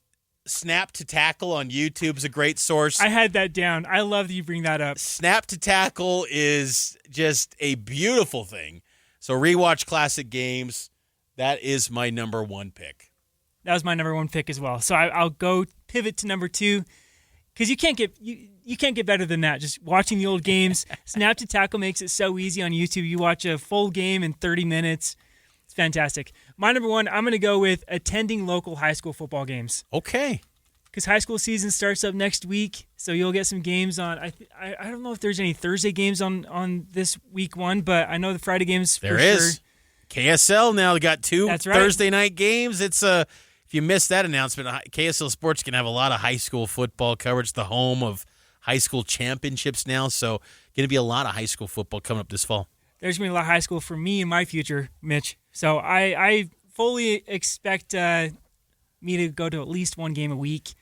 Snap to Tackle on YouTube is a great source. I had that down. I love that you bring that up. Snap to Tackle is just a beautiful thing. So rewatch classic games. That is my number one pick. That was my number one pick as well. So I'll go pivot to number two because you can't get better than that. Just watching the old games. Snap to Tackle makes it so easy on YouTube. You watch a full game in 30 minutes. It's fantastic. My number one, I'm going to go with attending local high school football games. Okay. Because high school season starts up next week, so you'll get some games on. I don't know if there's any Thursday games on this week one, but I know the Friday games there for is. Sure. KSL now got two That's right. Thursday night games. It's if you missed that announcement, KSL Sports can have a lot of high school football coverage. The home of high school championships now, so going to be a lot of high school football coming up this fall. There's going to be a lot of high school for me in my future, Mitch. So I fully expect me to go to at least one game a week.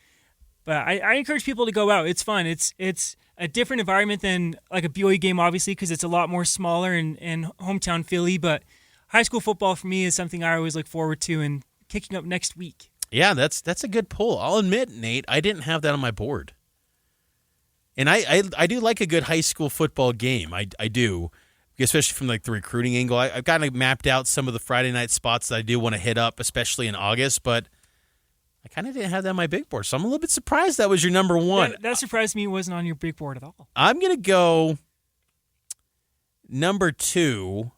But I encourage people to go out. It's fun. It's a different environment than like a BYU game, obviously, because it's a lot more smaller and hometown Philly. But high school football for me is something I always look forward to and kicking up next week. Yeah, that's a good pull. I'll admit, Nate, I didn't have that on my board. And I do like a good high school football game. I do, especially from like the recruiting angle. I've kind of mapped out some of the Friday night spots that I do want to hit up, especially in August, but I kind of didn't have that on my big board, so I'm a little bit surprised that was your number one. That surprised me it wasn't on your big board at all. I'm going to go number two.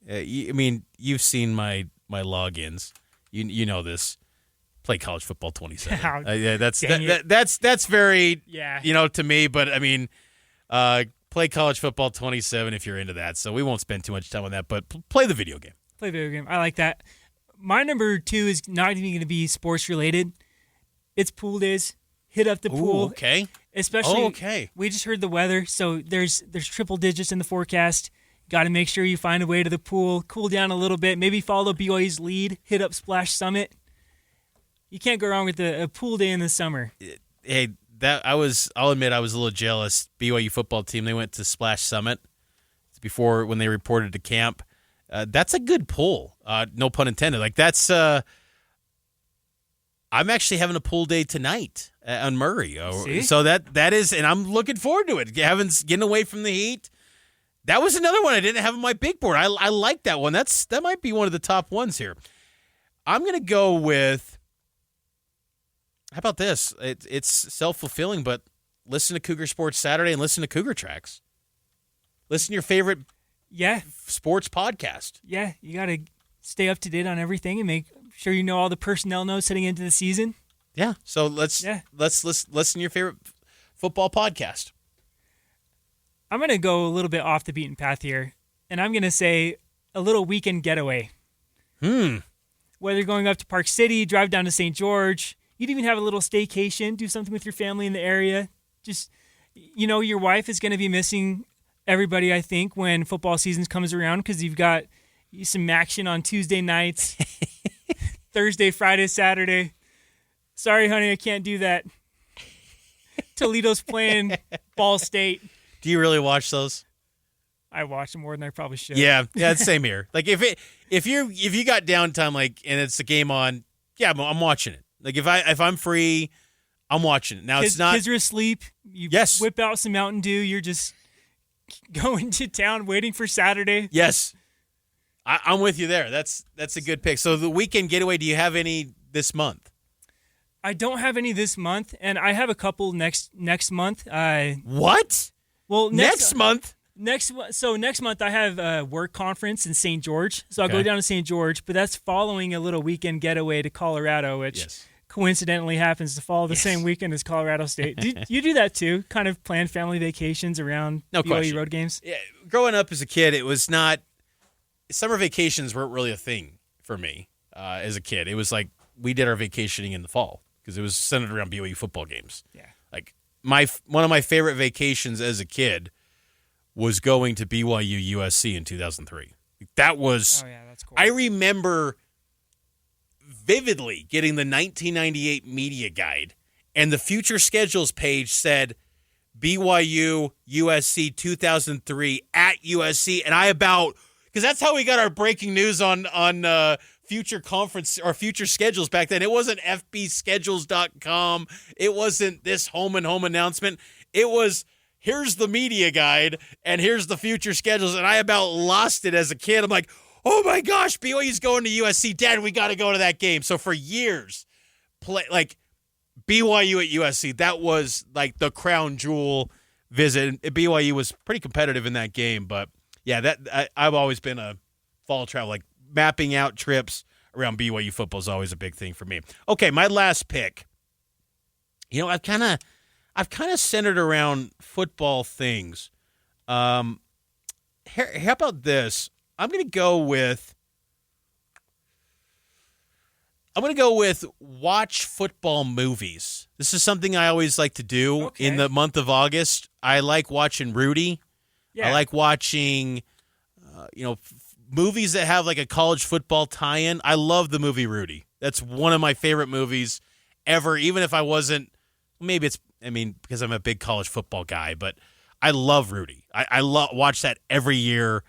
You've seen my logins. You know this. Play college football 27. Yeah, that's very to me. But play college football 27 if you're into that. So we won't spend too much time on that. But play the video game. Play the video game. I like that. My number two is not even going to be sports related. It's pool days. Hit up the pool. Okay. Especially, we just heard the weather, so there's triple digits in the forecast. Got to make sure you find a way to the pool, cool down a little bit, maybe follow BYU's lead, hit up Splash Summit. You can't go wrong with a pool day in the summer. Hey, I'll admit I was a little jealous. BYU football team, they went to Splash Summit before when they reported to camp. That's a good pull. No pun intended. Like that's. I'm actually having a pool day tonight on Murray. So that is, and I'm looking forward to it. Getting away from the heat. That was another one I didn't have on my big board. I like that one. That might be one of the top ones here. I'm gonna go with. How about this? It's self-fulfilling, but listen to Cougar Sports Saturday and listen to Cougar Tracks. Listen to your favorite. Yeah. Sports podcast. Yeah, you got to stay up to date on everything and make sure you know all the personnel notes heading into the season. Yeah. So let's listen to your favorite football podcast. I'm going to go a little bit off the beaten path here, and I'm going to say a little weekend getaway. Whether you're going up to Park City, drive down to St. George, you'd even have a little staycation, do something with your family in the area. Just, your wife is going to be missing everybody, I think, when football season comes around because you've got some action on Tuesday nights, Thursday, Friday, Saturday. Sorry, honey, I can't do that. Toledo's playing Ball State. Do you really watch those? I watch them more than I probably should. Yeah, same here. Like if you got downtime, and it's a game on, yeah, I'm watching it. Like if I'm free, I'm watching it. Now it's not. Kids are asleep. You whip out some Mountain Dew. You're just going to town waiting for Saturday. Yes, I'm with you there. That's a good pick. So the weekend getaway. Do you have any this month? I don't have any this month, and I have a couple next month. What? Well, next month. Next month I have a work conference in St. George, so I'll go down to St. George. But that's following a little weekend getaway to Colorado, which coincidentally happens to follow the same weekend as Colorado State. Do you do that too? Kind of plan family vacations around BYU road games? Yeah, growing up as a kid, it was not. Summer vacations weren't really a thing for me as a kid. It was like we did our vacationing in the fall because it was centered around BYU football games. Yeah, like one of my favorite vacations as a kid was going to BYU USC in 2003. That was. Oh yeah, that's cool. I remember vividly getting the 1998 media guide, and the future schedules page said BYU USC 2003 at USC, and I about because that's how we got our breaking news on future conference or future schedules back then. It wasn't fbschedules.com. It wasn't this home and home announcement. It was, here's the media guide and here's the future schedules. And I about lost it as a kid. I'm like, oh my gosh, BYU's going to USC. Dad, we got to go to that game. So for years, BYU at USC, that was like the crown jewel visit. BYU was pretty competitive in that game, but yeah, I've always been a fall travel, like mapping out trips around BYU football is always a big thing for me. Okay, my last pick. I've kind of centered around football things. How about this? I'm going to go with watch football movies. This is something I always like to do in the month of August. I like watching Rudy. Yeah. I like watching, movies that have like a college football tie-in. I love the movie Rudy. That's one of my favorite movies ever, even if I wasn't, because I'm a big college football guy, but I love Rudy. I watch that every year.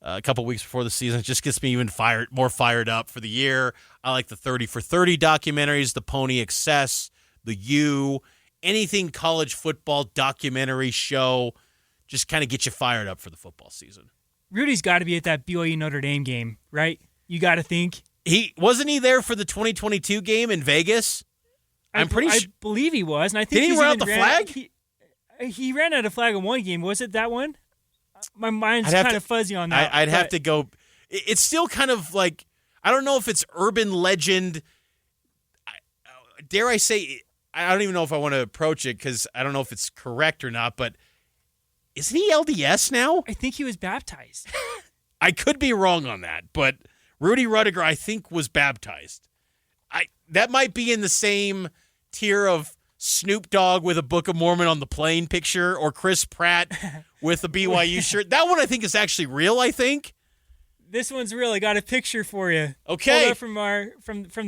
A couple weeks before the season. It just gets me even more fired up for the year. I like the 30 for 30 documentaries, the Pony Excess, the U, anything college football documentary show, just kind of get you fired up for the football season. Rudy's got to be at that BYU Notre Dame game, right? You got to think. Wasn't he there for the 2022 game in Vegas? I believe he was, and I think did he run out the flag? He ran out a flag in one game. Was it that one? My mind's kind of fuzzy on that. I'd have to go. It's still kind of like, I don't know if it's urban legend. Dare I say, I don't even know if I want to approach it because I don't know if it's correct or not, but isn't he LDS now? I think he was baptized. I could be wrong on that, but Rudy Rudiger, I think, was baptized. That might be in the same tier of Snoop Dogg with a Book of Mormon on the plane picture, or Chris Pratt with a BYU shirt. That one I think is actually real, I think. This one's real. I got a picture for you. Okay. From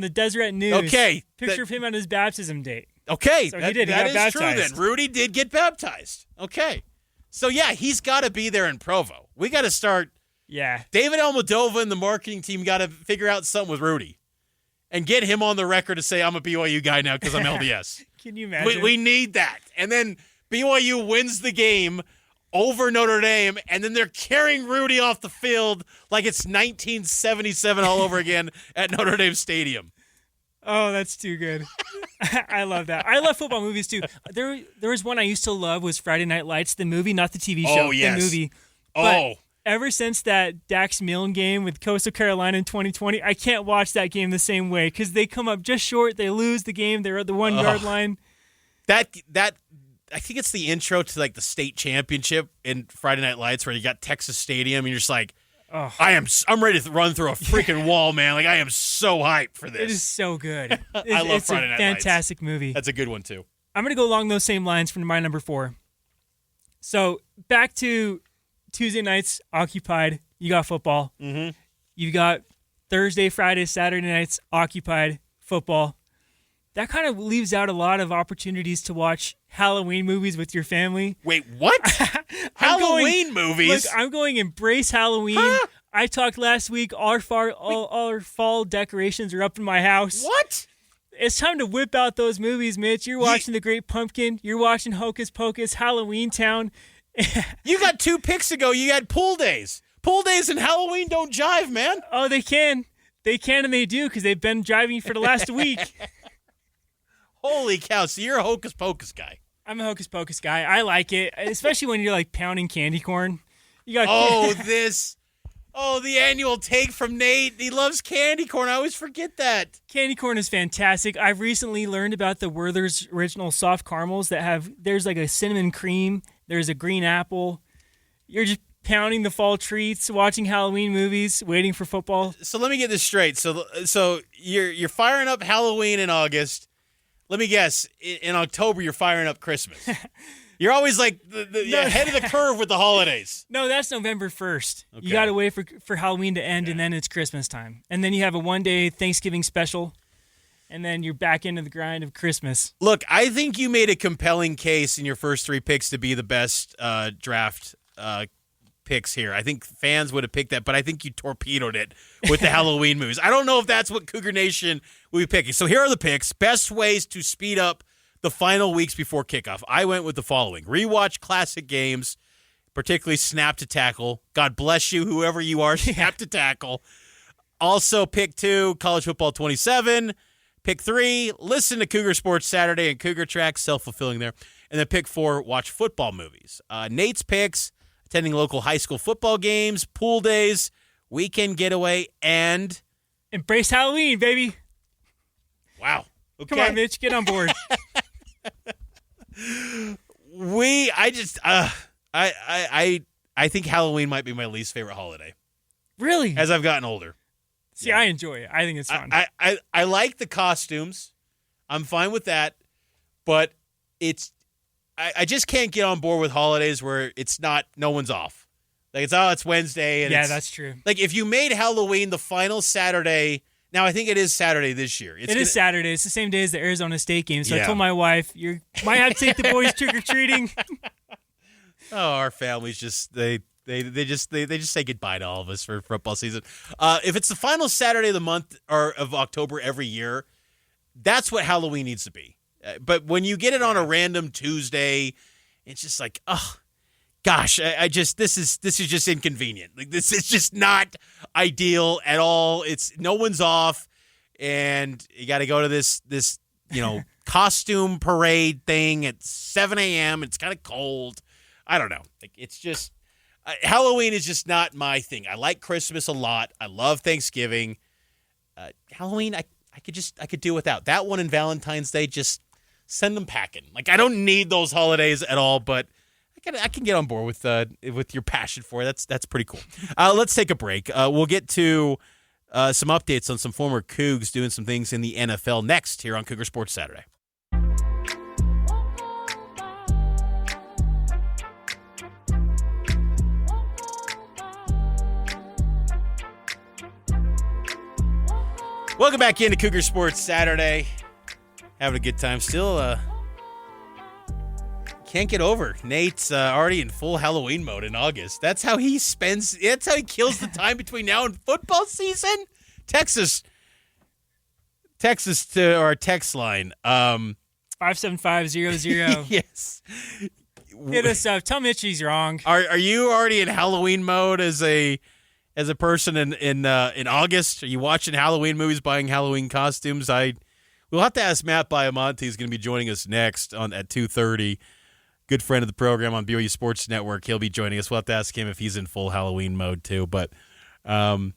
the Deseret News. Okay. Picture of him on his baptism date. Okay. So he did. He got baptized. True then. Rudy did get baptized. Okay. So yeah, he's got to be there in Provo. We got to start. Yeah. David Almodovar and the marketing team got to figure out something with Rudy and get him on the record to say, I'm a BYU guy now because I'm LDS. Can you imagine? We need that. And then BYU wins the game over Notre Dame, and then they're carrying Rudy off the field like it's 1977 all over again at Notre Dame Stadium. Oh, that's too good. I love that. I love football movies, too. There was one I used to love was Friday Night Lights, the movie, not the TV show, yes. The movie. But ever since that Dax Milne game with Coastal Carolina in 2020, I can't watch that game the same way because they come up just short. They lose the game. They're at the 1 yard line. That I think it's the intro to like the state championship in Friday Night Lights where you got Texas Stadium and you're just like, I'm ready to run through a freaking wall, man. Like, I am so hyped for this. It is so good. I love Friday Night Lights. It's a fantastic movie. That's a good one, too. I'm going to go along those same lines for my number 4. So, back to Tuesday nights, occupied. You got football. Mm-hmm. You got Thursday, Friday, Saturday nights, occupied football. That kind of leaves out a lot of opportunities to watch Halloween movies with your family. Wait, what? Halloween movies? Look, I'm going embrace Halloween. Huh? I talked last week, all our fall decorations are up in my house. What? It's time to whip out those movies, Mitch. You're watching The Great Pumpkin. You're watching Hocus Pocus, Halloween Town. You got 2 picks ago. You had pool days. Pool days and Halloween don't jive, man. Oh, they can. They can and they do because they've been driving for the last week. Holy cow. So you're a Hocus Pocus guy. I'm a Hocus Pocus guy. I like it, especially when you're like pounding candy corn. You got the annual take from Nate. He loves candy corn. I always forget that. Candy corn is fantastic. I've recently learned about the Werther's original soft caramels there's like a cinnamon cream. There's a green apple. You're just pounding the fall treats, watching Halloween movies, waiting for football. So let me get this straight. So you're firing up Halloween in August. Let me guess. In October, you're firing up Christmas. You're always like ahead of the curve with the holidays. No, that's November 1st. Okay. You got to wait for Halloween to end, and then it's Christmas time. And then you have a one-day Thanksgiving special, and then you're back into the grind of Christmas. Look, I think you made a compelling case in your first 3 picks to be the best draft picks here. I think fans would have picked that, but I think you torpedoed it with the Halloween movies. I don't know if that's what Cougar Nation will be picking. So here are the picks. Best ways to speed up the final weeks before kickoff. I went with the following. Rewatch classic games, particularly Snap to Tackle. God bless you, whoever you are, Snap to Tackle. Also, pick 2, College Football 27. Pick 3, listen to Cougar Sports Saturday and Cougar Track, self-fulfilling there. And then pick 4, watch football movies. Nate's picks, attending local high school football games, pool days, weekend getaway, and... Embrace Halloween, baby. Wow. Okay. Come on, Mitch, get on board. I think Halloween might be my least favorite holiday. Really? As I've gotten older. See, I enjoy it. I think it's fun. I like the costumes. I'm fine with that. But I just can't get on board with holidays where it's not, no one's off. Like, it's Wednesday. And yeah, that's true. Like, if you made Halloween the final Saturday, now I think it is Saturday this year. It is Saturday. It's the same day as the Arizona State game. So Yeah. I told my wife, you might have to take the boys trick-or-treating. Oh, our families just, they just say goodbye to all of us for football season. If it's the final Saturday of the month or of October every year, that's what Halloween needs to be. But when you get it on a random Tuesday, it's just like, oh gosh, this is just inconvenient. Like, this is just not ideal at all. It's no one's off, and you got to go to this costume parade thing at 7 a.m. It's kind of cold. I don't know. Like, it's just. Halloween is just not my thing. I like Christmas a lot. I love Thanksgiving. Halloween, I could do without that one, and Valentine's Day. Just send them packing. Like, I don't need those holidays at all, but I can get on board with your passion for it. That's pretty cool. Let's take a break. We'll get to some updates on some former Cougs doing some things in the NFL next here on Cougar Sports Saturday. Welcome back into Cougar Sports Saturday. Having a good time. Still can't get over Nate's already in full Halloween mode in August. That's how he kills the time between now and football season. Texas to our text line. 57500. Yes. Hit us up. Tell Mitch he's wrong. Are you already in Halloween mode as a person in August? Are you watching Halloween movies, buying Halloween costumes? We'll have to ask Matt Biomonte. He's going to be joining us next at 2:30. Good friend of the program on BYU Sports Network. He'll be joining us. We'll have to ask him if he's in full Halloween mode too. But I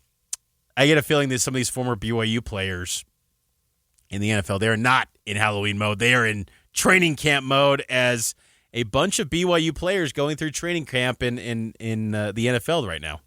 get a feeling that some of these former BYU players in the NFL, they're not in Halloween mode. They are in training camp mode as a bunch of BYU players going through training camp in the NFL right now.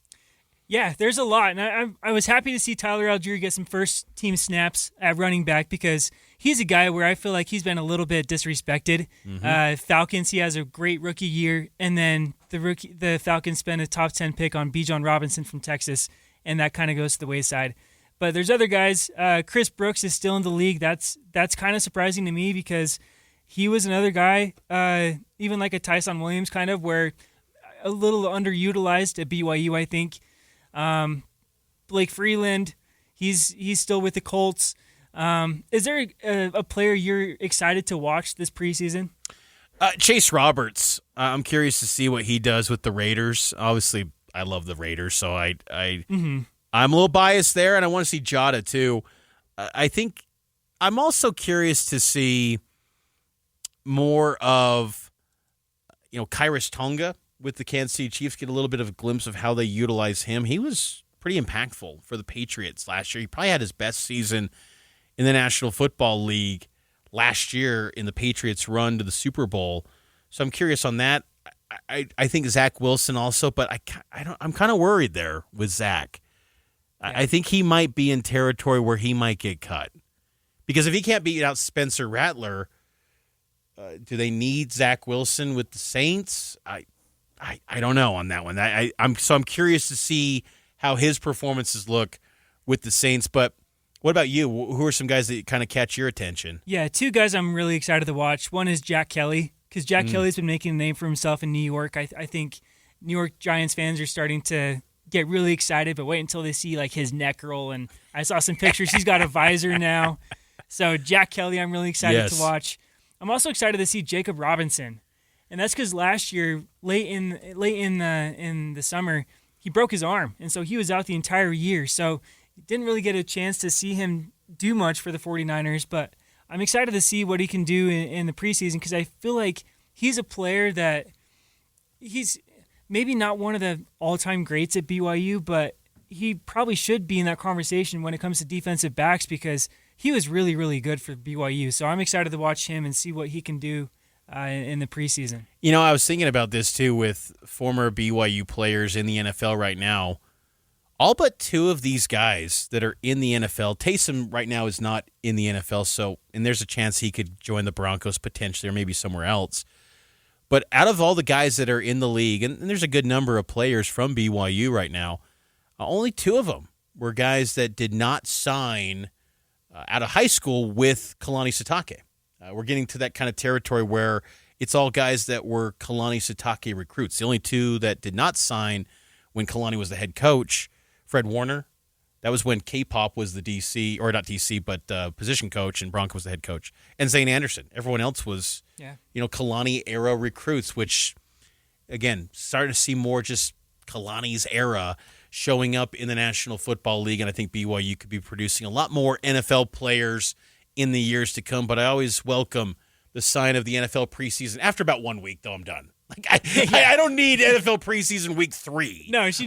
Yeah, there's a lot. And I was happy to see Tyler Algier get some first-team snaps at running back because he's a guy where I feel like he's been a little bit disrespected. Mm-hmm. Falcons, he has a great rookie year, and then the Falcons spend a top 10 pick on Bijan Robinson from Texas, and that kind of goes to the wayside. But there's other guys. Chris Brooks is still in the league. That's kind of surprising to me because he was another guy, even like a Tyson Williams kind of, where a little underutilized at BYU, I think. Blake Freeland, he's still with the Colts. Is there a player you're excited to watch this preseason? Chase Roberts. I'm curious to see what he does with the Raiders. Obviously, I love the Raiders, so I'm a little biased there, and I want to see Jada too. I think I'm also curious to see more of Kyrus Tonga with the Kansas City Chiefs, get a little bit of a glimpse of how they utilize him. He was pretty impactful for the Patriots last year. He probably had his best season in the National Football League last year in the Patriots' run to the Super Bowl. So I'm curious on that. I think Zach Wilson also, but I'm kind of worried there with Zach. Yeah. I think he might be in territory where he might get cut. Because if he can't beat out Spencer Rattler, do they need Zach Wilson with the Saints? I don't know on that one. I'm curious to see how his performances look with the Saints. But what about you? Who are some guys that kind of catch your attention? Yeah, two guys I'm really excited to watch. One is Jack Kelly because Jack Kelly's been making a name for himself in New York. I think New York Giants fans are starting to get really excited, but wait until they see like his neck roll. And I saw some pictures. He's got a visor now. So Jack Kelly, I'm really excited to watch. I'm also excited to see Jacob Robinson, and that's because last year, late in the summer, he broke his arm, and so he was out the entire year. So didn't really get a chance to see him do much for the 49ers, but I'm excited to see what he can do in the preseason because I feel like he's a player that he's maybe not one of the all-time greats at BYU, but he probably should be in that conversation when it comes to defensive backs because he was really, really good for BYU. So I'm excited to watch him and see what he can do in the preseason. You know, I was thinking about this too with former BYU players in the NFL right now. All but two of these guys that are in the NFL, Taysom right now is not in the NFL, and there's a chance he could join the Broncos potentially or maybe somewhere else. But out of all the guys that are in the league, and there's a good number of players from BYU right now, only two of them were guys that did not sign out of high school with Kalani Sitake. We're getting to that kind of territory where it's all guys that were Kalani Sitake recruits. The only two that did not sign when Kalani was the head coach, Fred Warner, that was when K-Pop was the DC, or not DC, but position coach, and Bronco was the head coach, and Zane Anderson. Everyone else was, Kalani-era recruits, which, again, starting to see more just Kalani's era showing up in the National Football League, and I think BYU could be producing a lot more NFL players in the years to come, but I always welcome the sign of the NFL preseason. After about 1 week, though, I'm done. Like I don't need NFL preseason week 3. No, let's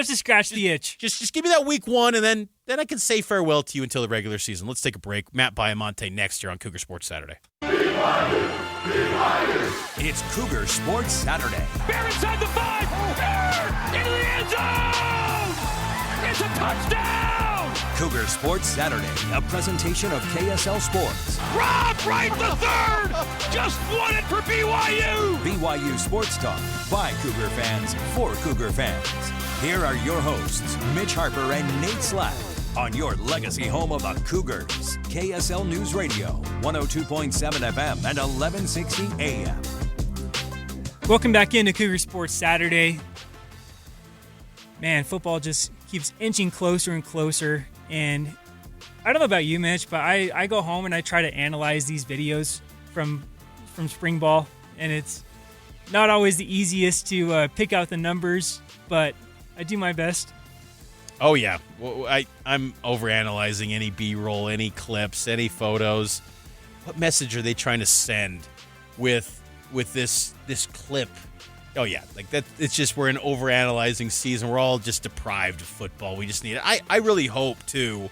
just scratch the itch. Just give me that week 1, and then I can say farewell to you until the regular season. Let's take a break. Matt Baiamonte next year on Cougar Sports Saturday. It's Cougar Sports Saturday. Bear inside the 5. Bear into the end zone. It's a touchdown. Cougar Sports Saturday, a presentation of KSL Sports. Rob Wright the third just won it for BYU. BYU Sports Talk by Cougar fans for Cougar fans. Here are your hosts, Mitch Harper and Nate Slack, on your legacy home of the Cougars. KSL News Radio, 102.7 FM and 1160 AM. Welcome back into Cougar Sports Saturday. Man, football just keeps inching closer and closer. And I don't know about you, Mitch, but I go home and I try to analyze these videos from spring ball. And it's not always the easiest to pick out the numbers, but I do my best. Oh, yeah. Well, I'm overanalyzing any B-roll, any clips, any photos. What message are they trying to send with this clip? Oh, yeah. Like that. It's just we're in overanalyzing season. We're all just deprived of football. We just need it. I really hope, too,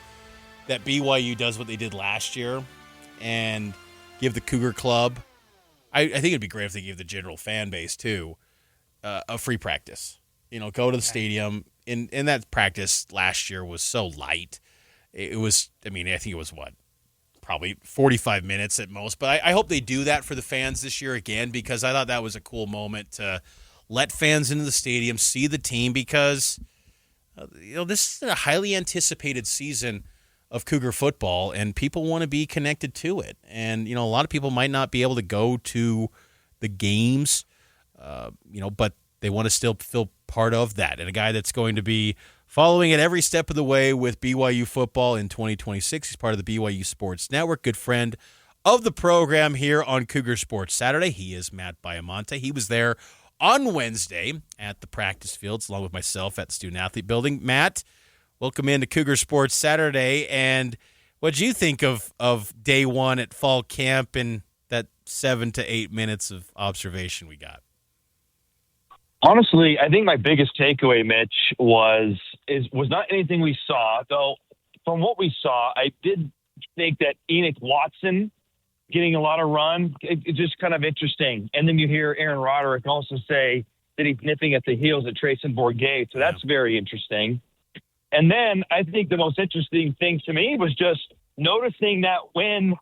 that BYU does what they did last year and give the Cougar Club, I think it'd be great if they gave the general fan base, too, a free practice. Go to the stadium. And that practice last year was so light. It was, I think it was probably 45 minutes at most. But I hope they do that for the fans this year again, because I thought that was a cool moment to let fans into the stadium, see the team, because this is a highly anticipated season of Cougar football, and people want to be connected to it. And, a lot of people might not be able to go to the games, but they want to still feel part of that. And a guy that's going to be following it every step of the way with BYU football in 2026. He's part of the BYU Sports Network, good friend of the program here on Cougar Sports Saturday. He is Matt Baiamonte. He was there on Wednesday at the practice fields along with myself at the Student Athlete Building. Matt, welcome into Cougar Sports Saturday. And what'd you think of day one at fall camp and that 7 to 8 minutes of observation we got? Honestly, I think my biggest takeaway, Mitch, was not anything we saw, though. From what we saw, I did think that Enoch Watson getting a lot of run, it's just kind of interesting. And then you hear Aaron Roderick also say that he's nipping at the heels of Trayson Bourget, so that's very interesting. And then I think the most interesting thing to me was just noticing that when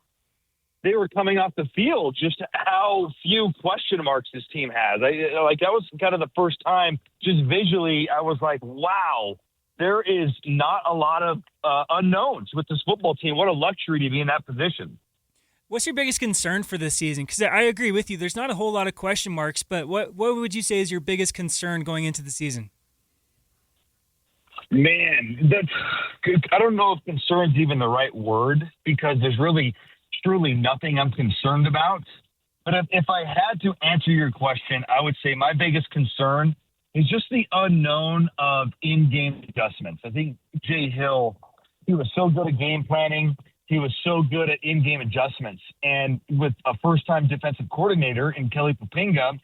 they were coming off the field, just how few question marks this team has. That was kind of the first time, just visually, I was like, wow, there is not a lot of unknowns with this football team. What a luxury to be in that position. What's your biggest concern for this season? Because I agree with you. There's not a whole lot of question marks, but what would you say is your biggest concern going into the season? Man, I don't know if concern's even the right word, because there's really, truly nothing I'm concerned about. But if I had to answer your question, I would say my biggest concern is just the unknown of in-game adjustments. I think Jay Hill, he was so good at game planning. He was so good at in-game adjustments. And with a first-time defensive coordinator in Kelly Poppinga,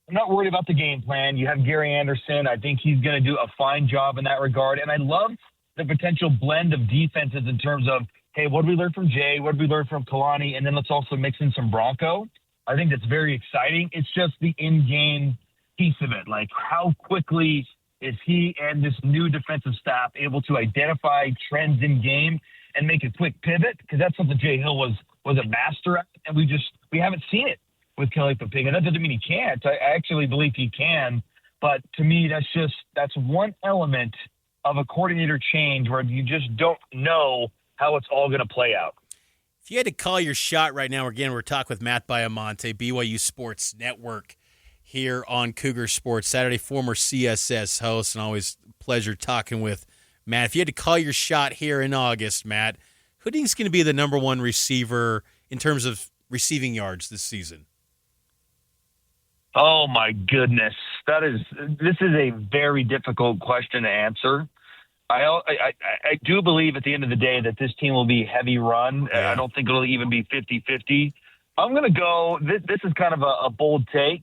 I'm not worried about the game plan. You have Gary Anderson. I think he's going to do a fine job in that regard. And I love the potential blend of defenses in terms of, hey, what did we learn from Jay? What did we learn from Kalani? And then let's also mix in some Bronco. I think that's very exciting. It's just the in-game piece of it. Like, how quickly is he and this new defensive staff able to identify trends in game and make a quick pivot? Because that's something Jay Hill was a master at, and we haven't seen it with Kelly Poppinga. That doesn't mean he can't. I actually believe he can. But to me, that's one element of a coordinator change where you just don't know how it's all going to play out. If you had to call your shot right now, again, we're talking with Matt Baiamonte, BYU Sports Network, here on Cougar Sports Saturday, former CSS host, and always a pleasure talking with Matt. If you had to call your shot here in August, Matt, who do you think is going to be the number one receiver in terms of receiving yards this season? Oh my goodness. This is a very difficult question to answer. I do believe at the end of the day that this team will be heavy run. Yeah. I don't think it'll even be 50-50. I'm going to go, this is kind of a bold take,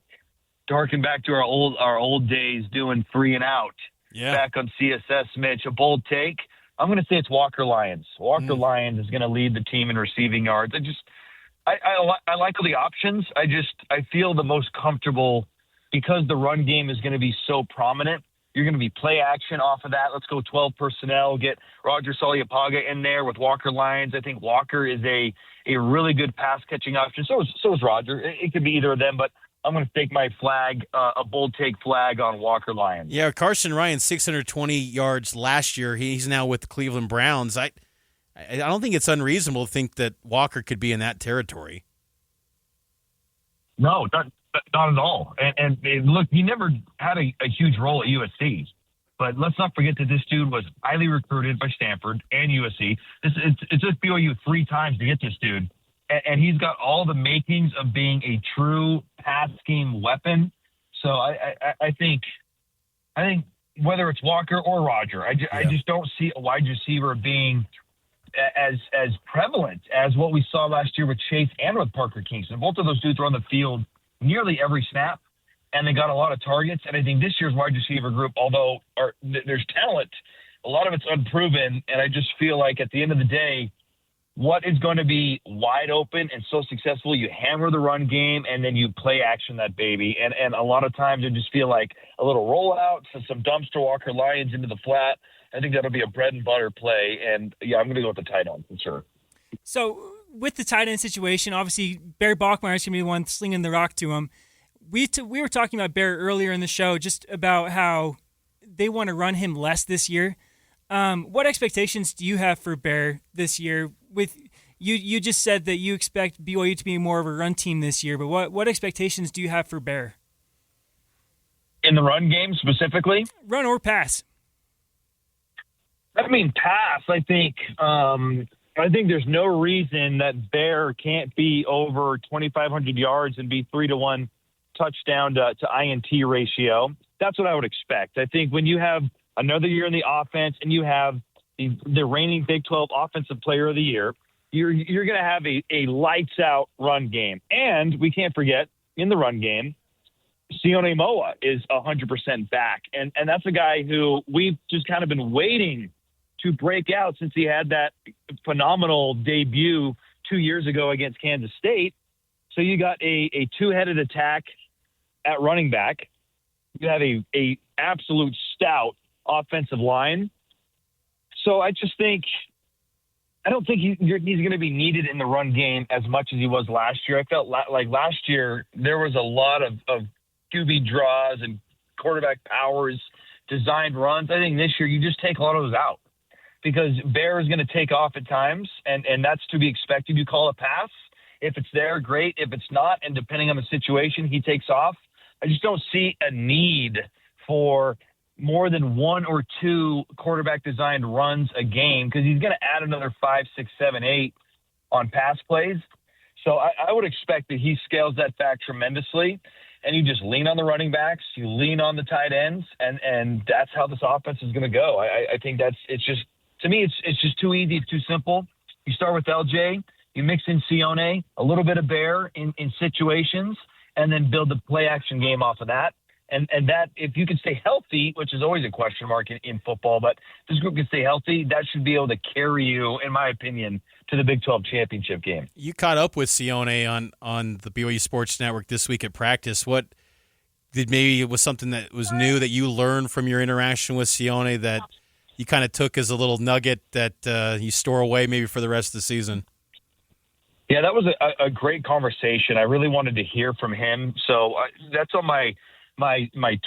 to harken back to our old days doing 3 and out. Yeah. Back on CSS, Mitch, a bold take. I'm going to say it's Walker Lyons. Walker Lyons is going to lead the team in receiving yards. I like all the options. I feel the most comfortable because the run game is going to be so prominent. You're going to be play action off of that. Let's go 12 personnel, get Roger Saliapaga in there with Walker Lyons. I think Walker is a really good pass catching option. So is Roger. It could be either of them, but I'm going to stake my flag, a bold take flag on Walker Lyons. Yeah, Carson Ryan, 620 yards last year. He's now with the Cleveland Browns. I don't think it's unreasonable to think that Walker could be in that territory. No, not at all. And look, he never had a huge role at USC. But let's not forget that this dude was highly recruited by Stanford and USC. It took BYU 3 times to get this dude. And he's got all the makings of being a true pass scheme weapon. So I think whether it's Walker or Roger, I just don't see a wide receiver being as prevalent as what we saw last year with Chase and with Parker Kingston. Both of those dudes were on the field nearly every snap, and they got a lot of targets. And I think this year's wide receiver group, although there's talent, a lot of it's unproven. And I just feel like at the end of the day, what is going to be wide open and so successful, you hammer the run game and then you play action that baby. And a lot of times I just feel like a little rollout, some dumpster Walker Lyons into the flat. I think that'll be a bread and butter play. And, yeah, I'm going to go with the tight end for sure. So with the tight end situation, obviously Bear Bachmeier is going to be the one slinging the rock to him. We were talking about Bear earlier in the show just about how they want to run him less this year. What expectations do you have for Bear this year? With you just said that you expect BYU to be more of a run team this year, but what expectations do you have for Bear? In the run game specifically? Run or pass? I mean, pass, I think there's no reason that Bear can't be over 2,500 yards and be 3-to-1 touchdown to INT ratio. That's what I would expect. I think when you have another year in the offense and you have the reigning Big 12 Offensive Player of the Year, you're going to have a lights-out run game. And we can't forget, in the run game, Sione Moa is 100% back. And that's a guy who we've just kind of been waiting to break out since he had that phenomenal debut 2 years ago against Kansas State. So you got a two-headed attack at running back. You have a absolute stout offensive line. So I don't think he's going to be needed in the run game as much as he was last year. I felt like last year there was a lot of QB draws and quarterback powers, designed runs. I think this year you just take a lot of those out because Bear is going to take off at times, and that's to be expected. You call a pass, If it's there, great. If it's not, and depending on the situation, he takes off. I just don't see a need for more than 1 or 2 quarterback-designed runs a game because he's going to add another 5, 6, 7, 8 on pass plays. So I would expect that he scales that back tremendously, and you just lean on the running backs, you lean on the tight ends, and that's how this offense is going to go. I think it's just too easy. It's too simple. You start with LJ, you mix in Sione, a little bit of Bear in situations, and then build the play-action game off of that. And that, if you can stay healthy, which is always a question mark in football, but if this group can stay healthy, that should be able to carry you, in my opinion, to the Big 12 championship game. You caught up with Sione on the BYU Sports Network this week at practice. What maybe it was something that was new that you learned from your interaction with Sione that you kind of took as a little nugget that you store away maybe for the rest of the season? Yeah, that was a great conversation. I really wanted to hear from him. So that's on my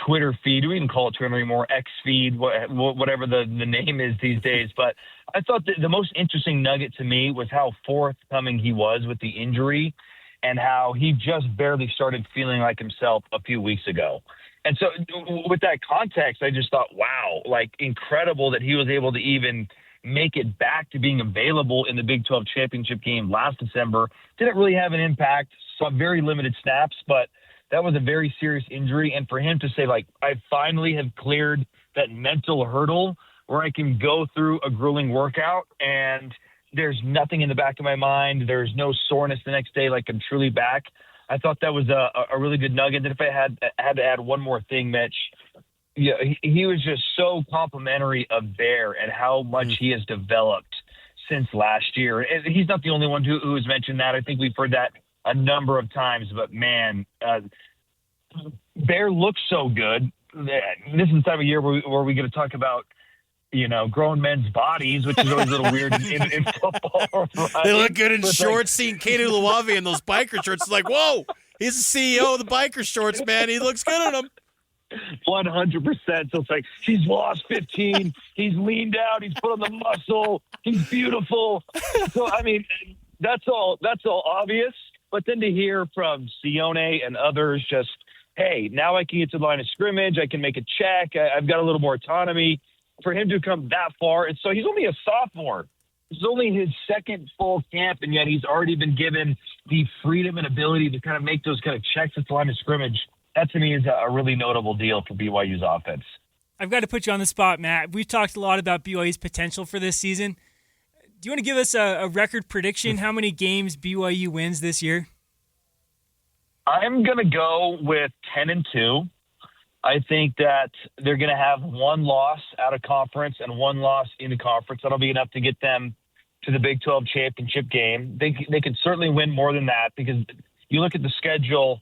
Twitter feed. We can call it Twitter anymore, X feed, whatever the name is these days. But I thought that the most interesting nugget to me was how forthcoming he was with the injury and how he just barely started feeling like himself a few weeks ago. And so with that context, I just thought, wow, like incredible that he was able to even make it back to being available in the Big 12 championship game last December. Didn't really have an impact, saw very limited snaps, but that was a very serious injury. And for him to say, like, I finally have cleared that mental hurdle where I can go through a grueling workout and there's nothing in the back of my mind. There's no soreness the next day. Like, I'm truly back. I thought that was a really good nugget. And if I had to add one more thing, Mitch, yeah, he was just so complimentary of Bear and how much he has developed since last year. And he's not the only one who has mentioned that. I think we've heard that a number of times, but man, Bear looks so good. This is the time of year where we get to talk about, grown men's bodies, which is always a little weird in football. Right? They look good in shorts. Seeing Kato Luavi in those biker shorts, it's like, whoa, he's the CEO of the biker shorts, man. He looks good in them. 100%. So it's like, he's lost 15. He's leaned out. He's put on the muscle. He's beautiful. So, I mean, that's all obvious. But then to hear from Sione and others just, hey, now I can get to the line of scrimmage. I can make a check. I've got a little more autonomy. For him to come that far, and so he's only a sophomore. It's only his second full camp, and yet he's already been given the freedom and ability to kind of make those kind of checks at the line of scrimmage. That, to me, is a really notable deal for BYU's offense. I've got to put you on the spot, Matt. We've talked a lot about BYU's potential for this season. Do you want to give us a record prediction? How many games BYU wins this year? I'm going to go with 10-2. I think that they're going to have one loss out of conference and one loss in the conference. That'll be enough to get them to the Big 12 championship game. They can certainly win more than that because you look at the schedule,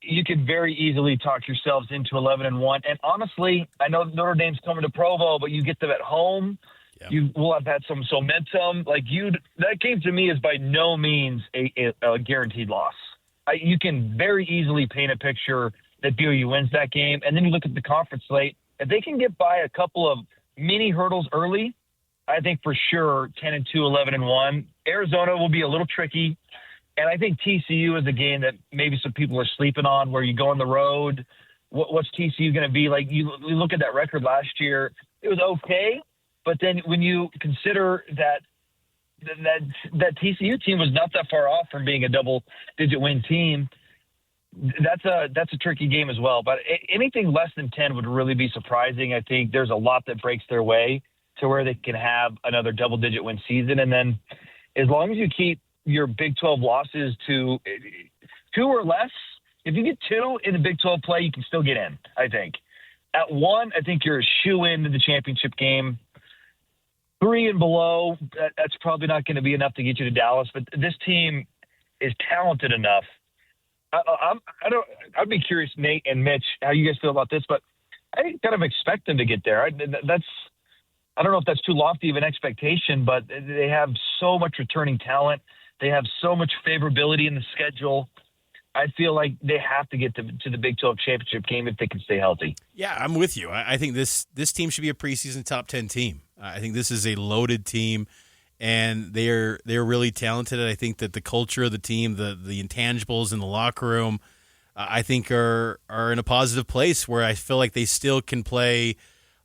you could very easily talk yourselves into 11-1. And honestly, I know Notre Dame's coming to Provo, but you get them at home. Yeah. You will have had some momentum. That game to me is by no means a guaranteed loss. You can very easily paint a picture that BYU wins that game. And then you look at the conference slate. If they can get by a couple of mini hurdles early, I think for sure 10-2, 11-1. Arizona will be a little tricky. And I think TCU is a game that maybe some people are sleeping on where you go on the road. What's TCU going to be like? You look at that record last year, it was okay. But then when you consider that TCU team was not that far off from being a double-digit win team, that's a tricky game as well. But anything less than 10 would really be surprising. I think there's a lot that breaks their way to where they can have another double-digit win season. And then as long as you keep your Big 12 losses to 2 or less, if you get 2 in the Big 12 play, you can still get in, I think. At 1, I think you're a shoe-in to the championship game. 3 and below, that's probably not going to be enough to get you to Dallas. But this team is talented enough. I'd be curious, Nate and Mitch, how you guys feel about this, but I kind of expect them to get there. I don't know if that's too lofty of an expectation, but they have so much returning talent. They have so much favorability in the schedule. I feel like they have to get to the Big 12 championship game if they can stay healthy. Yeah, I'm with you. I think this team should be a preseason top 10 team. I think this is a loaded team. and they're really talented. And I think that the culture of the team, the intangibles in the locker room, I think are in a positive place where I feel like they still can play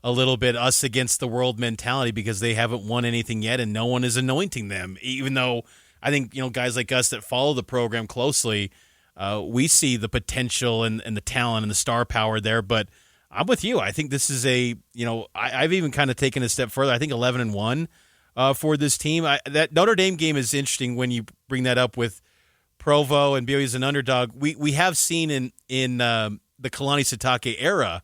a little bit us against the world mentality because they haven't won anything yet, and no one is anointing them. Even though I think guys like us that follow the program closely, we see the potential and the talent and the star power there. But I'm with you. I think this is I've even kind of taken a step further. I think 11-1 for this team. That Notre Dame game is interesting when you bring that up with Provo and BYU as an underdog. We have seen in the Kalani Sitake era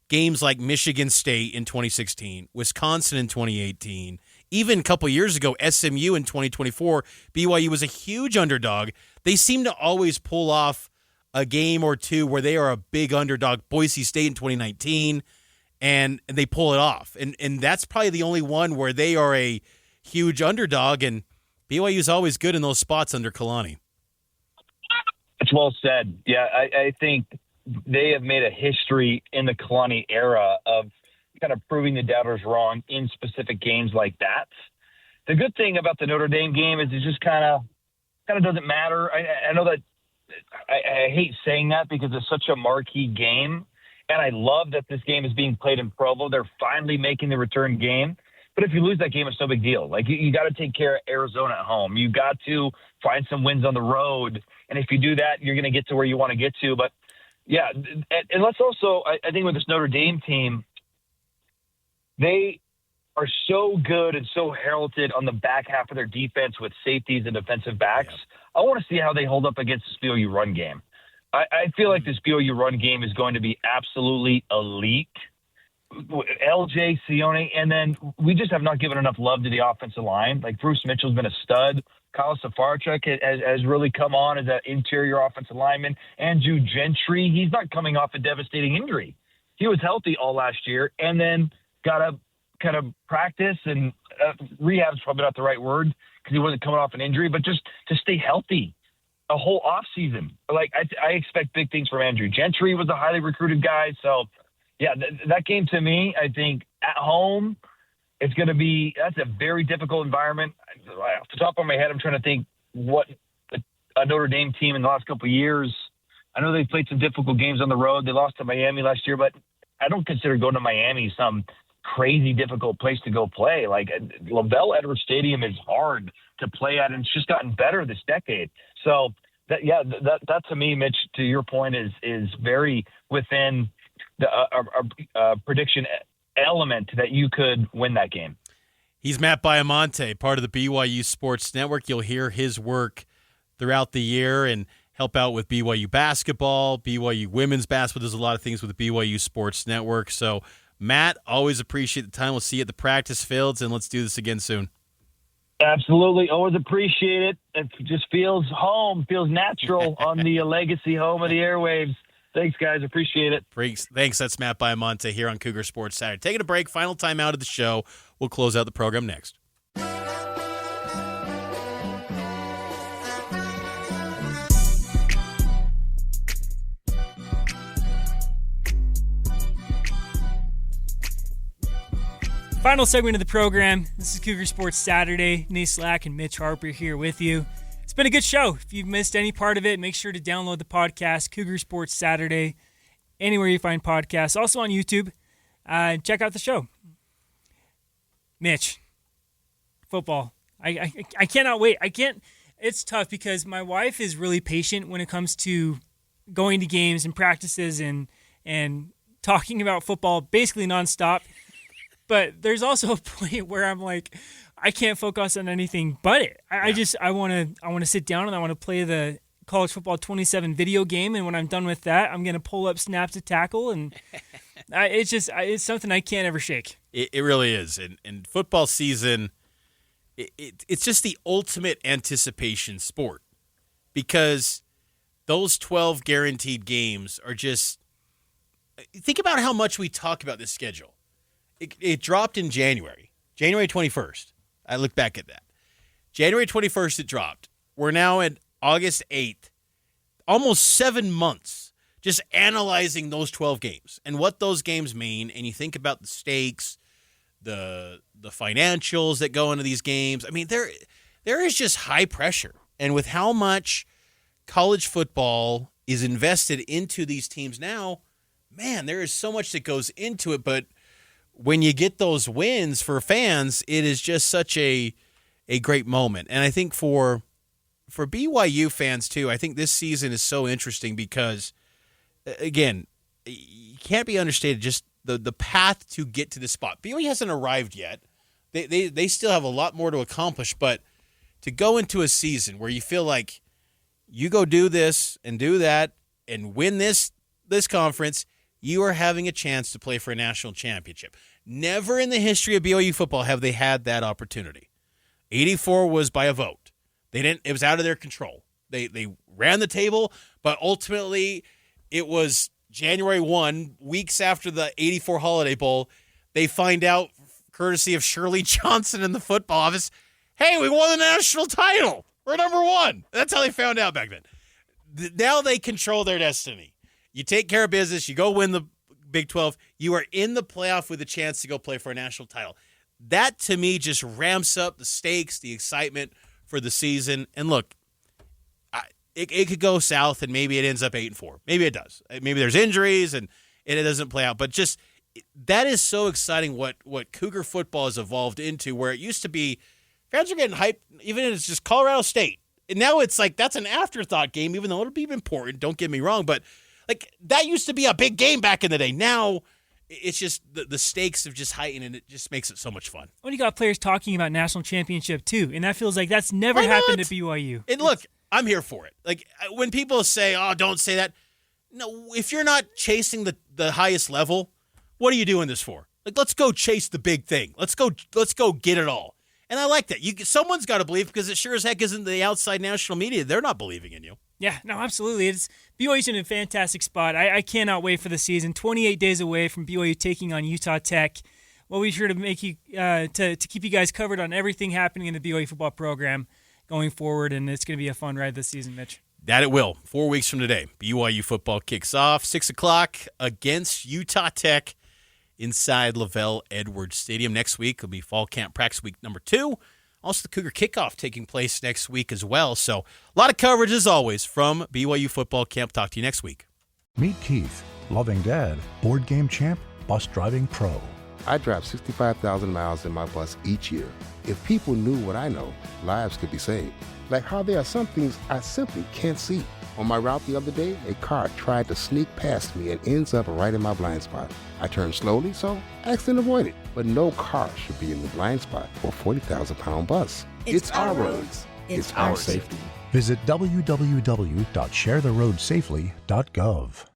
games like Michigan State in 2016, Wisconsin in 2018, even a couple years ago, SMU in 2024. BYU was a huge underdog. They seem to always pull off a game or two where they are a big underdog. Boise State in 2019, and they pull it off. And that's probably the only one where they are a huge underdog, and BYU is always good in those spots under Kalani. It's well said. Yeah, I think they have made a history in the Kalani era of kind of proving the doubters wrong in specific games like that. The good thing about the Notre Dame game is it just kind of doesn't matter. I know that I hate saying that because it's such a marquee game, and I love that this game is being played in Provo. They're finally making the return game. But if you lose that game, it's no big deal. Like, you got to take care of Arizona at home. You got to find some wins on the road. And if you do that, you're going to get to where you want to get to. But, yeah, and let's also, I think with this Notre Dame team, they are so good and so heralded on the back half of their defense with safeties and defensive backs. Yeah. I want to see how they hold up against this BYU run game. I feel like this BYU run game is going to be absolutely elite. LJ, Sione, and then we just have not given enough love to the offensive line. Like, Bruce Mitchell's been a stud. Kyle Safarchuk has really come on as an interior offensive lineman. Andrew Gentry, he's not coming off a devastating injury. He was healthy all last year and then got to kind of practice, and rehab's probably not the right word because he wasn't coming off an injury, but just to stay healthy a whole offseason. Like, I expect big things from Andrew Gentry. Was a highly recruited guy, so yeah, that game to me, I think at home, it's going to be, that's a very difficult environment. Off the top of my head, I'm trying to think what a Notre Dame team in the last couple of years. I know they've played some difficult games on the road. They lost to Miami last year, but I don't consider going to Miami some crazy difficult place to go play. Like, LaVell Edwards Stadium is hard to play at, and it's just gotten better this decade. So that to me, Mitch, to your point, is very within the prediction element that you could win that game. He's Matt Baiamonte, part of the BYU Sports Network. You'll hear his work throughout the year and help out with BYU basketball, BYU women's basketball. There's a lot of things with the BYU Sports Network. So, Matt, always appreciate the time. We'll see you at the practice fields, and let's do this again soon. Absolutely. Always appreciate it. It just feels feels natural on the legacy home of the airwaves. Thanks, guys. Appreciate it. Thanks. That's Matt Baiamonte here on Cougar Sports Saturday. Taking a break. Final time out of the show. We'll close out the program next. Final segment of the program. This is Cougar Sports Saturday. Nate Slack and Mitch Harper here with you. It's been a good show. If you've missed any part of it, make sure to download the podcast, Cougar Sports Saturday, anywhere you find podcasts. Also on YouTube. Check out the show. Mitch, football. I cannot wait. It's tough because my wife is really patient when it comes to going to games and practices and talking about football basically nonstop. But there's also a point where I'm like, I can't focus on anything but it. I want to sit down and I want to play the College Football 27 video game, and when I'm done with that, I'm going to pull up snaps to tackle, and it's something I can't ever shake. It really is, and football season, it's just the ultimate anticipation sport because those 12 guaranteed games are just. Think about how much we talk about this schedule. It dropped in January 21st. I look back at that. January 21st, it dropped. We're now at August 8th, almost 7 months, just analyzing those 12 games and what those games mean. And you think about the stakes, the financials that go into these games. I mean, there is just high pressure. And with how much college football is invested into these teams now, man, there is so much that goes into it. But when you get those wins for fans, it is just such a great moment. And I think for BYU fans too, I think this season is so interesting because, again, you can't be understated just the path to get to this spot. BYU hasn't arrived yet. They still have a lot more to accomplish, but to go into a season where you feel like you go do this and do that and win this conference, you are having a chance to play for a national championship. Never in the history of BYU football have they had that opportunity. 84 was by a vote. It was out of their control. They ran the table, but ultimately it was January 1, weeks after the 84 Holiday Bowl, they find out, courtesy of Shirley Johnson in the football office, hey, we won the national title. We're number one. That's how they found out back then. Now they control their destiny. You take care of business. You go win the Big 12. You are in the playoff with a chance to go play for a national title. That, to me, just ramps up the stakes, the excitement for the season. And look, it could go south and maybe it ends up 8-4. Maybe it does. Maybe there's injuries and it doesn't play out. But just that is so exciting what Cougar football has evolved into, where it used to be fans are getting hyped, even if it's just Colorado State. And now it's like that's an afterthought game, even though it'll be important. Don't get me wrong. But like that used to be a big game back in the day. Now it's just the stakes have just heightened, and it just makes it so much fun. Well, you got players talking about national championship too, and that feels like that's never happened at BYU. And look, I'm here for it. Like when people say, "Oh, don't say that," no, if you're not chasing the highest level, what are you doing this for? Like, let's go chase the big thing. Let's go get it all. And I like that. Someone's got to believe, because it sure as heck isn't the outside national media. They're not believing in you. Yeah, no, absolutely. BYU's in a fantastic spot. I cannot wait for the season. 28 days away from BYU taking on Utah Tech. We'll be sure to make you to keep you guys covered on everything happening in the BYU football program going forward, and it's going to be a fun ride this season, Mitch. That it will. 4 weeks from today, BYU football kicks off 6 o'clock against Utah Tech inside Lavelle Edwards Stadium. Next week will be fall camp practice week number 2. Also, the Cougar kickoff taking place next week as well. So, a lot of coverage as always from BYU football camp. Talk to you next week. Meet Keith, loving dad, board game champ, bus driving pro. I drive 65,000 miles in my bus each year. If people knew what I know, lives could be saved. Like how there are some things I simply can't see. On my route the other day, a car tried to sneak past me and ends up right in my blind spot. I turned slowly, so accident avoided. But no car should be in the blind spot for a 40,000-pound bus. It's our roads. It's our safety. Visit www.sharetheroadsafely.gov.